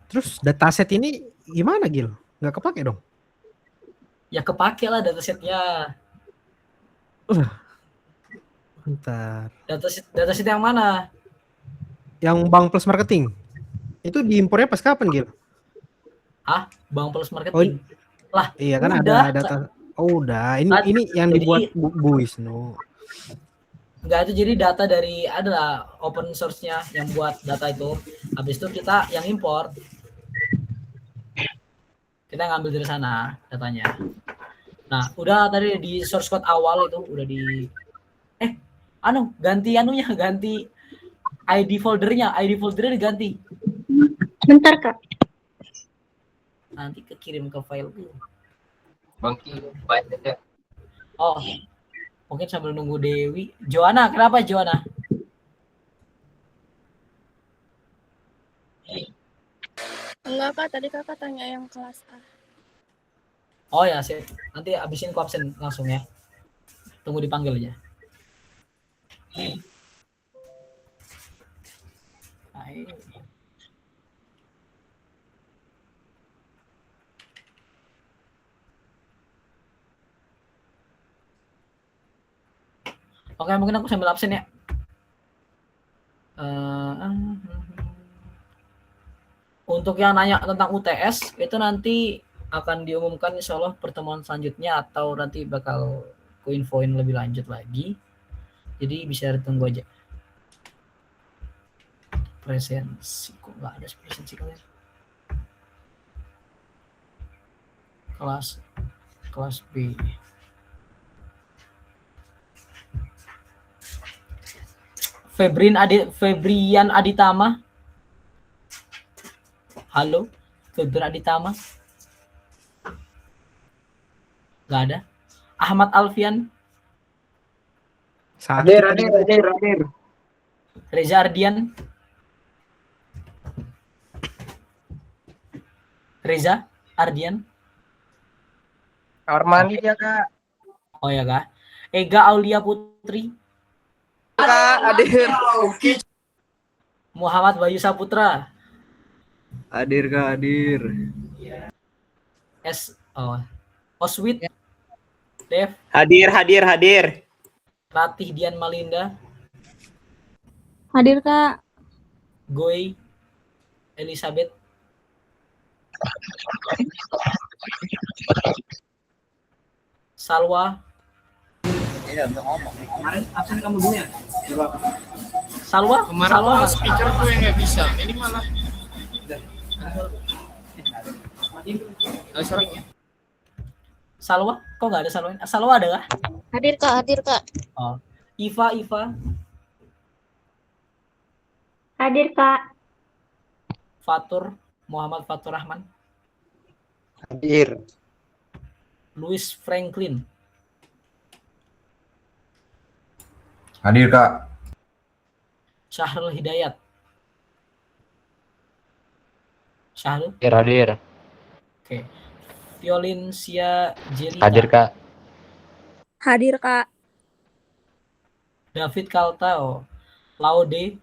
Terus dataset ini gimana, Gil? Nggak kepake dong? Ya kepake lah datasetnya. Bentar. Dataset yang mana? Yang Bank Plus Marketing. Itu diimpornya pas kapan, Gil? Bang Plus Marketing. Lah, Iya kan udah. ada data. Oh, udah. Ini yang Jadi- dibuat Bu Wisnu. Enggak, itu jadi data dari adalah open source-nya yang buat data itu. Habis itu kita yang import. Kita ngambil dari sana datanya. Nah, udah tadi di source code awal itu udah di ganti ID foldernya diganti. Bentar, Kak. Nanti kekirim ke file dulu. Bang banyak ya. Oh, mungkin sambil nunggu Dewi. Joanna, kenapa Joanna? Enggak Kak, tadi Kakak tanya yang kelas A. Oh ya, sih. Nanti abisin ku absen langsung ya. Tunggu dipanggil aja. Hai. Oke, mungkin aku sambil absen ya. Untuk yang nanya tentang UTS itu nanti akan diumumkan insya Allah pertemuan selanjutnya atau nanti bakal ku infoin lebih lanjut lagi. Jadi bisa ditunggu aja. Presensi kok nggak ada presensi kalian. Kelas B. Febrian Aditama. Halo, Febrian Aditama. Gak ada. Ahmad Alfian. Sakit Hadir, tadi. hadir. Reza Ardian. Reza Ardian. Kamar mandi dia, Kak. Oh ya kak. Ega Aulia Putri. Kak, hadir. Muhammad Bayu Saputra. Hadir Kak, hadir. Oswit. Dev. Hadir. Ratih Dian Malinda. Hadir Kak. Goy Elizabeth. Salwa. Kemarin absen kamu dulu ya? Salwa. Salwa. Speaker gue nggak bisa. Ini malah Salwa. Kok nggak ada Salwa? Salwa ada kah? Hadir Kak. Oh. Iva. Hadir Kak. Fatur. Muhammad Fatur Rahman. Hadir. Louis Franklin. Hadir Kak. Syahrul Hidayat. Syahrul. Hadir. Oke. Violencia Jelita. Kak. Hadir Kak. David Kaltao. Laude.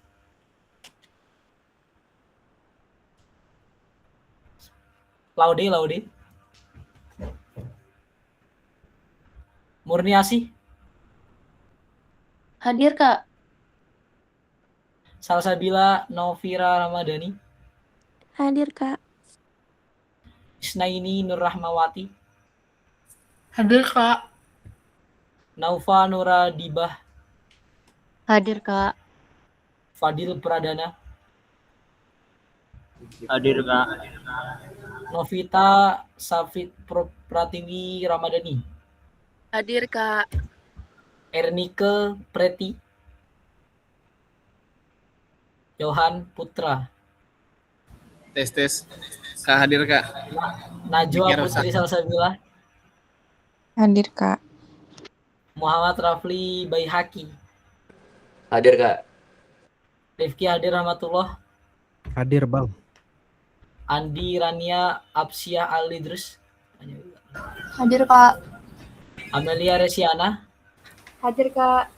Murniasi. hadir Kak. Salsabila Novira Ramadhani. Hadir Kak. Isnaini Nur Rahmawati. Hadir Kak. Naufa Nuradibah. Hadir Kak. Fadil Pradana. Hadir Kak. Novita Safit Pratiwi Ramadhani. Hadir Kak. Ernike Preti. Johan Putra. Tes. Kak, hadir Kak. Najwa Mikir Putri Salsabila. Hadir Kak. Muhammad Rafli Baihaki. Hadir Kak. Rifki Hadir Rahmatullah. Hadir Bang. Andi Rania Apsia Alidrus. Hadir Kak. Amelia Resiana. Hadir Kak.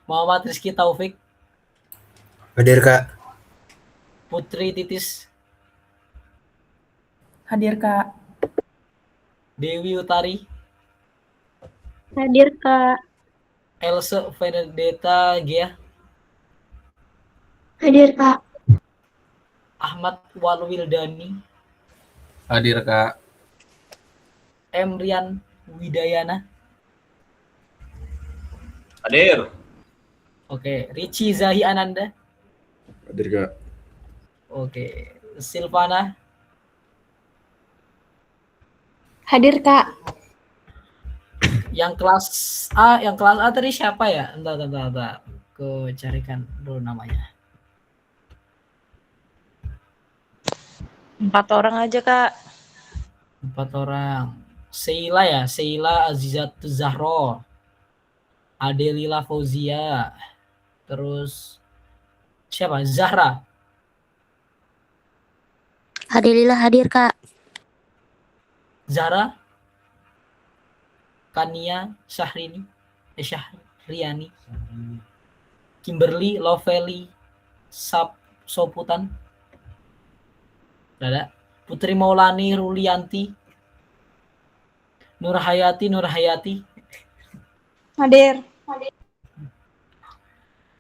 Muhammad Rizky Taufik. Hadir Kak. Putri Titis. Hadir Kak. Dewi Utari. Hadir Kak. Else Benedetta Gia. Hadir Kak. Ahmad Walwildani. Hadir Kak. Emrian Widayana. Hadir. Oke, Richie Zahi Ananda. Hadir Kak. Oke, Silvana. Hadir Kak. Yang kelas A tadi siapa ya? Entar. Aku carikan dulu namanya. 4 orang aja Kak. 4 orang. Seila Azizatu Zahro. Adelila Fauzia. Terus siapa? Zahra. Adelila hadir Kak. Zahra. Kania Syahrini. Syahriani. Kimberly Lovely Soputan. Ada. Putri Maulani Rulianti. Nur Hayati. Hadir.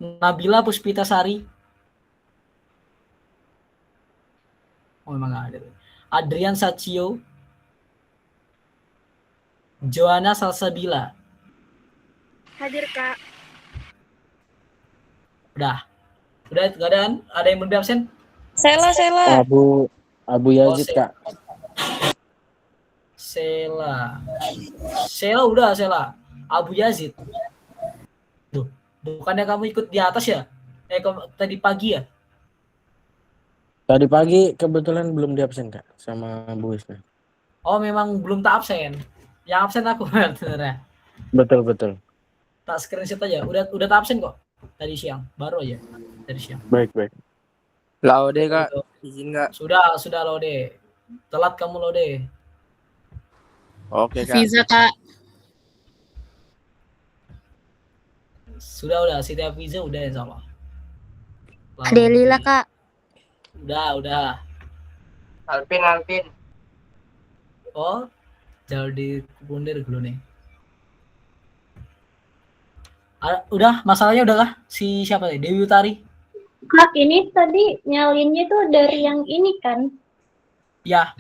Nabila Puspitasari. Oh memang ada. Adrian Sacio. Joanna Salsabila. Hadir Kak. Udah. Udah nggak ada kan? Ada yang belum absen? Sela. Abu Yazid, Oh, Kak. Sela udah Sela. Abu Yazid. Duh, bukannya kamu ikut di atas ya? Tadi pagi ya? Tadi pagi kebetulan belum diabsen, Kak, sama Bu Wisnu. Oh, memang belum tak absen. Yang absen aku sebenarnya. Betul. Tak screenshot aja. Udah tak absen kok. Tadi siang, baru aja. Tadi siang. Baik. Laude kak, Gitu. izin kak. Sudah Lode. Telat kamu Lode. Oke kak. Visa kak. Udah Siti Hafiza udah insyaallah. Adelila kak. Udah. Alpin. Oh, jauh di bundir dulu nih. Udah, masalahnya udah kah? Si siapa nih? Dewi Utari? Kak, ini tadi nyalinnya tuh dari yang ini kan? Ya.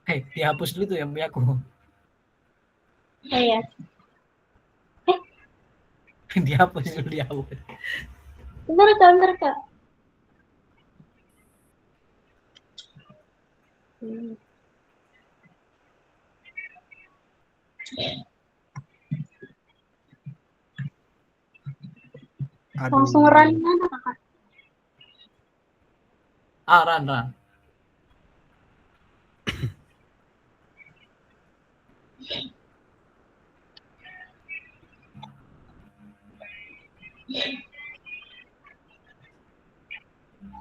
Dihapus dulu tuh yang punya aku. Iya. Dihapus. Bentar kak. Langsung run mana kakak? Run.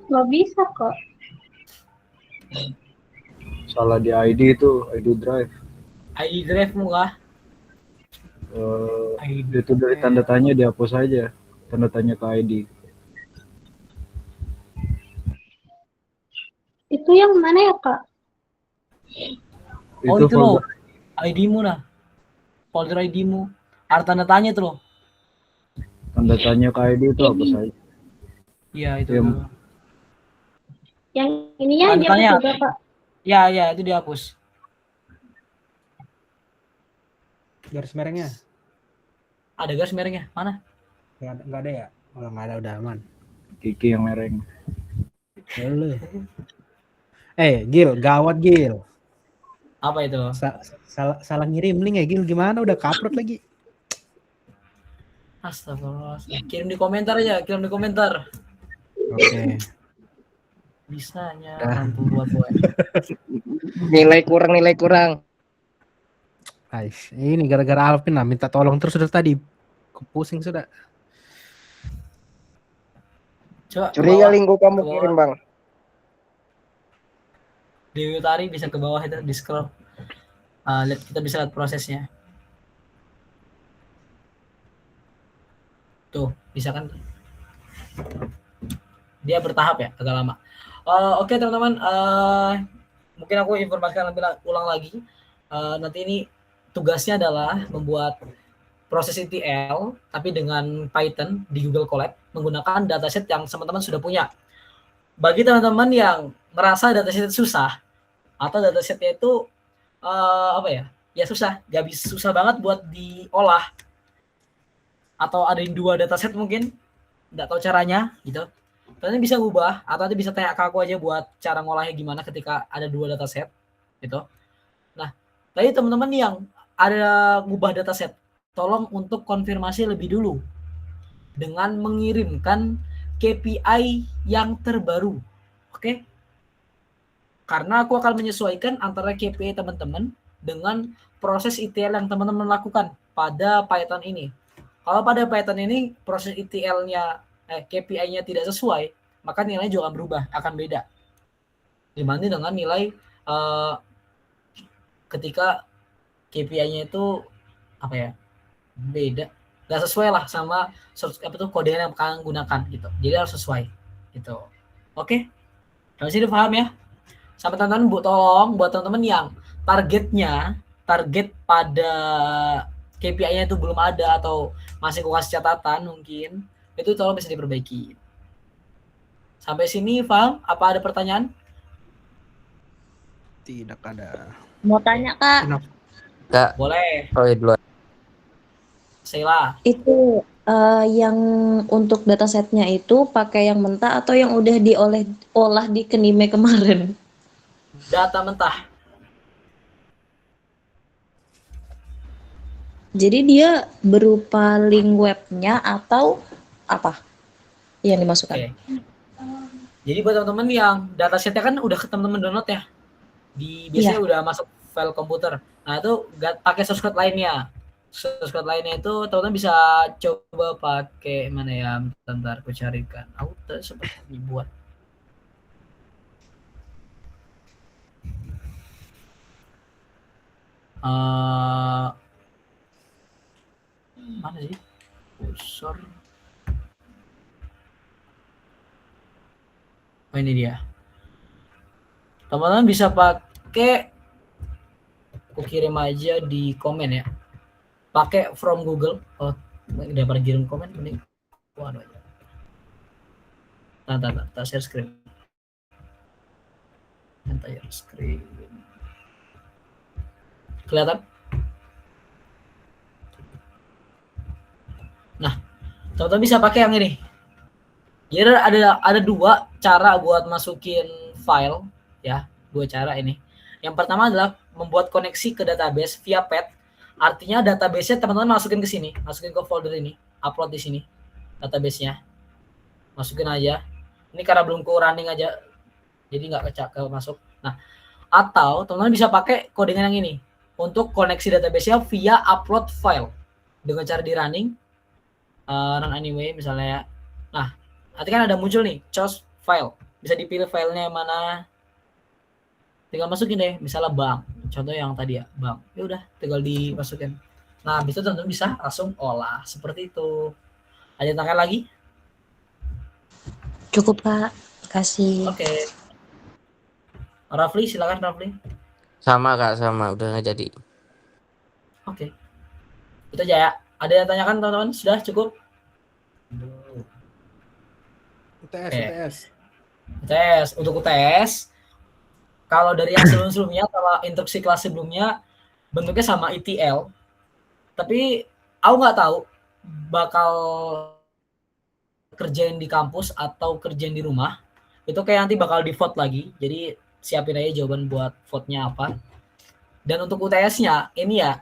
Nggak bisa kok. Salah di ID itu, ID drive. ID drive mu kah? Itu dari tanda tanya dihapus aja. Tanda tanya ke ID. Itu yang mana ya kak? Oh itu loh. folder. ID-mu nah. Folder ID-mu. Ada tanda tanya tuh loh. Tanda tanya ke ID itu hapus aja. Iya itu. Iya. Tuh. Yang ininya Tanda dia tanya. juga kak. Ya itu dihapus. Garis merahnya Ada garis merahnya mana? nggak ada ya? Oh, nggak ada, udah aman. Kiki yang mereng. Lalu. Gil, gawat Gil. Apa itu? Salah ngirim link ya Gil, gimana? Udah upload lagi. Astagfirullah. Kirim di komentar aja, Oke. Bisanya mampu buat gue. Nilai kurang. Ini gara-gara Alvin lah, minta tolong terus sudah tadi. Pusing sudah. Coba Curiga ke bawah. lingkup kamu Ke bawah. kirim bang. Dewi Utari bisa ke bawah itu di scroll. Kita bisa lihat prosesnya. Tuh, bisa kan? Dia bertahap ya, agak lama. Oke teman-teman, mungkin aku informasikan ulang lagi. Nanti ini tugasnya adalah membuat proses ETL tapi dengan Python di Google Colab menggunakan dataset yang teman-teman sudah punya. Bagi teman-teman yang merasa dataset susah atau datasetnya itu susah, susah banget buat diolah, atau ada yang 2 dataset mungkin nggak tahu caranya gitu, kalian bisa ngubah atau nanti bisa tanya ke aku aja buat cara ngolahnya gimana ketika ada 2 dataset gitu. Nah, tadi teman-teman yang ada ngubah dataset, tolong untuk konfirmasi lebih dulu dengan mengirimkan KPI yang terbaru. Oke? Karena aku akan menyesuaikan antara KPI teman-teman dengan proses ETL yang teman-teman lakukan pada Python ini. Kalau pada Python ini proses ETL-nya KPI-nya tidak sesuai, maka nilainya juga akan berubah, akan beda dibanding dengan nilai ketika KPI-nya itu beda, nggak sesuai lah sama kode yang kalian gunakan gitu. Jadi harus sesuai gitu. Oke, sampai sini paham ya? Sama teman-teman, buat teman-teman yang target pada KPI-nya itu belum ada atau masih kasih catatan mungkin, itu tolong bisa diperbaiki. Sampai sini paham? Apa ada pertanyaan? Tidak ada. Mau tanya kak. Kak, Boleh, oh ya duluan. Sheila. Itu yang untuk datasetnya itu pakai yang mentah atau yang udah diolah di Kenime kemarin? Data mentah. Jadi dia berupa link webnya atau apa yang dimasukkan? Oke. Jadi buat teman-teman yang datasetnya kan udah ke teman-teman download ya. Biasanya udah masuk file komputer. Nah, itu pakai source code lainnya. Source code lainnya itu teman-teman bisa coba pakai mana ya? Bentar, aku carikan. Aku sempat dibuat. Mana sih? Cursor. Oh, ini dia. Teman-teman bisa pakai, aku kirim aja di komen ya. Pakai from Google. Oh, daripada kirim komen mending waduh aja. Tak share screen. Entire screen. Kelihatan? Nah, teman-teman bisa pakai yang ini. Jadi ada dua cara buat masukin file ya, dua cara ini. Yang pertama adalah membuat koneksi ke database via path. Artinya database-nya teman-teman masukin ke sini, masukin ke folder ini, upload di sini database-nya. Masukin aja. Ini karena belum running aja, jadi nggak masuk. Nah, atau teman-teman bisa pakai codingan yang ini untuk koneksi database-nya via upload file dengan cara di running, run anyway misalnya ya. Nah, nanti kan ada muncul nih, choose file. Bisa dipilih filenya mana. Tinggal masukin deh, misalnya bank. Contoh yang tadi ya, bank. Ya udah, tinggal dimasukin. Nah, bisa teman-teman bisa langsung olah seperti itu. Ada yang tanya lagi? Cukup, Kak. Kasih. Oke. Rafli, silakan Rafli. Sama Kak, sama. Udah nggak jadi. Oke. Itu aja ya. Ada yang tanyakan teman-teman? Sudah cukup? UTS. Untuk UTS, kalau dari yang sebelum-sebelumnya, kalau instruksi kelas sebelumnya, bentuknya sama ETL. Tapi aku nggak tahu bakal kerjain di kampus atau kerjain di rumah. Itu kayak nanti bakal di vote lagi. Jadi siapin aja jawaban buat vote-nya apa. Dan untuk UTS-nya, ini ya,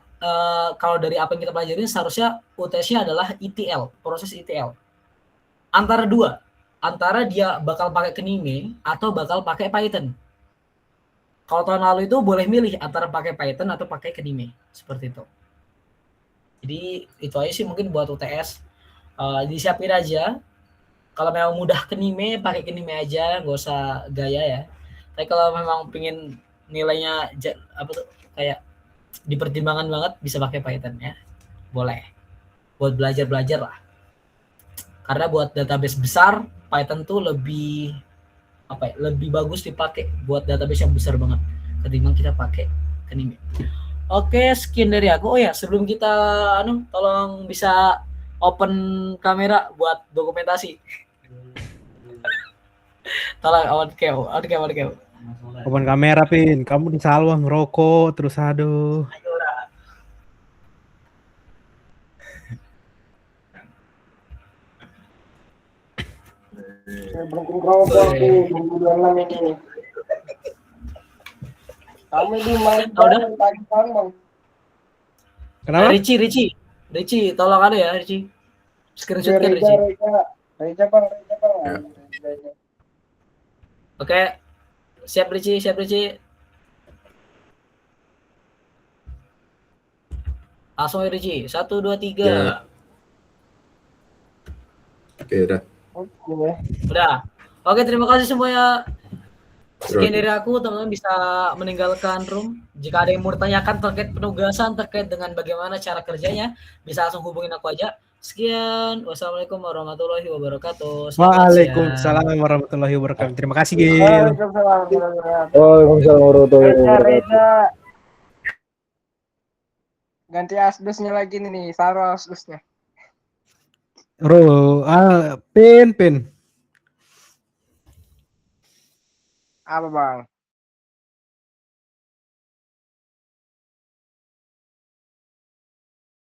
kalau dari apa yang kita pelajarin, seharusnya UTS-nya adalah ETL, proses ETL. Antara dua. Antara dia bakal pakai Knime atau bakal pakai Python. Kalau tahun lalu itu boleh milih antara pakai Python atau pakai Knime. Seperti itu. Jadi itu aja sih mungkin buat UTS. Disiapin aja. Kalau memang mudah Knime, pakai Knime aja. Nggak usah gaya ya. Tapi kalau memang pengen nilainya kayak dipertimbangkan banget, bisa pakai Python ya. Boleh. Buat belajar-belajar lah. Karena buat database besar, Python tuh lebih bagus dipakai buat database yang besar banget ketimbang kita pakai Knime. Oke, sekian dari aku. Oh ya, sebelum kita tolong bisa open kamera buat dokumentasi. Tolong on cam. Open kamera, Pin. Kamu di Salwa ngerokok terus, aduh. Berhenti rokok aku, nunggu 26 ini. Kami di main pagi Bang. Kenapa? Ricci, tolong ada ya, Ricci. Screenshotkan Ricci. Reja Bang. Oke. Siap Ricci. Langsung ya Ricci. 1, 2, 3. Ya. Oke, udah. Udah. Oke, terima kasih semuanya. Sekian dari aku, teman-teman bisa meninggalkan room. Jika ada yang mau ditanyakan terkait penugasan, terkait dengan bagaimana cara kerjanya, bisa langsung hubungin aku aja. Sekian. Wassalamualaikum warahmatullahi wabarakatuh. Waalaikumsalam warahmatullahi wabarakatuh. Terima kasih, Gil. Waalaikumsalam warahmatullahi wabarakatuh. Ganti asdusnya lagi nih, taruh asdusnya. Pin. Apa Bang?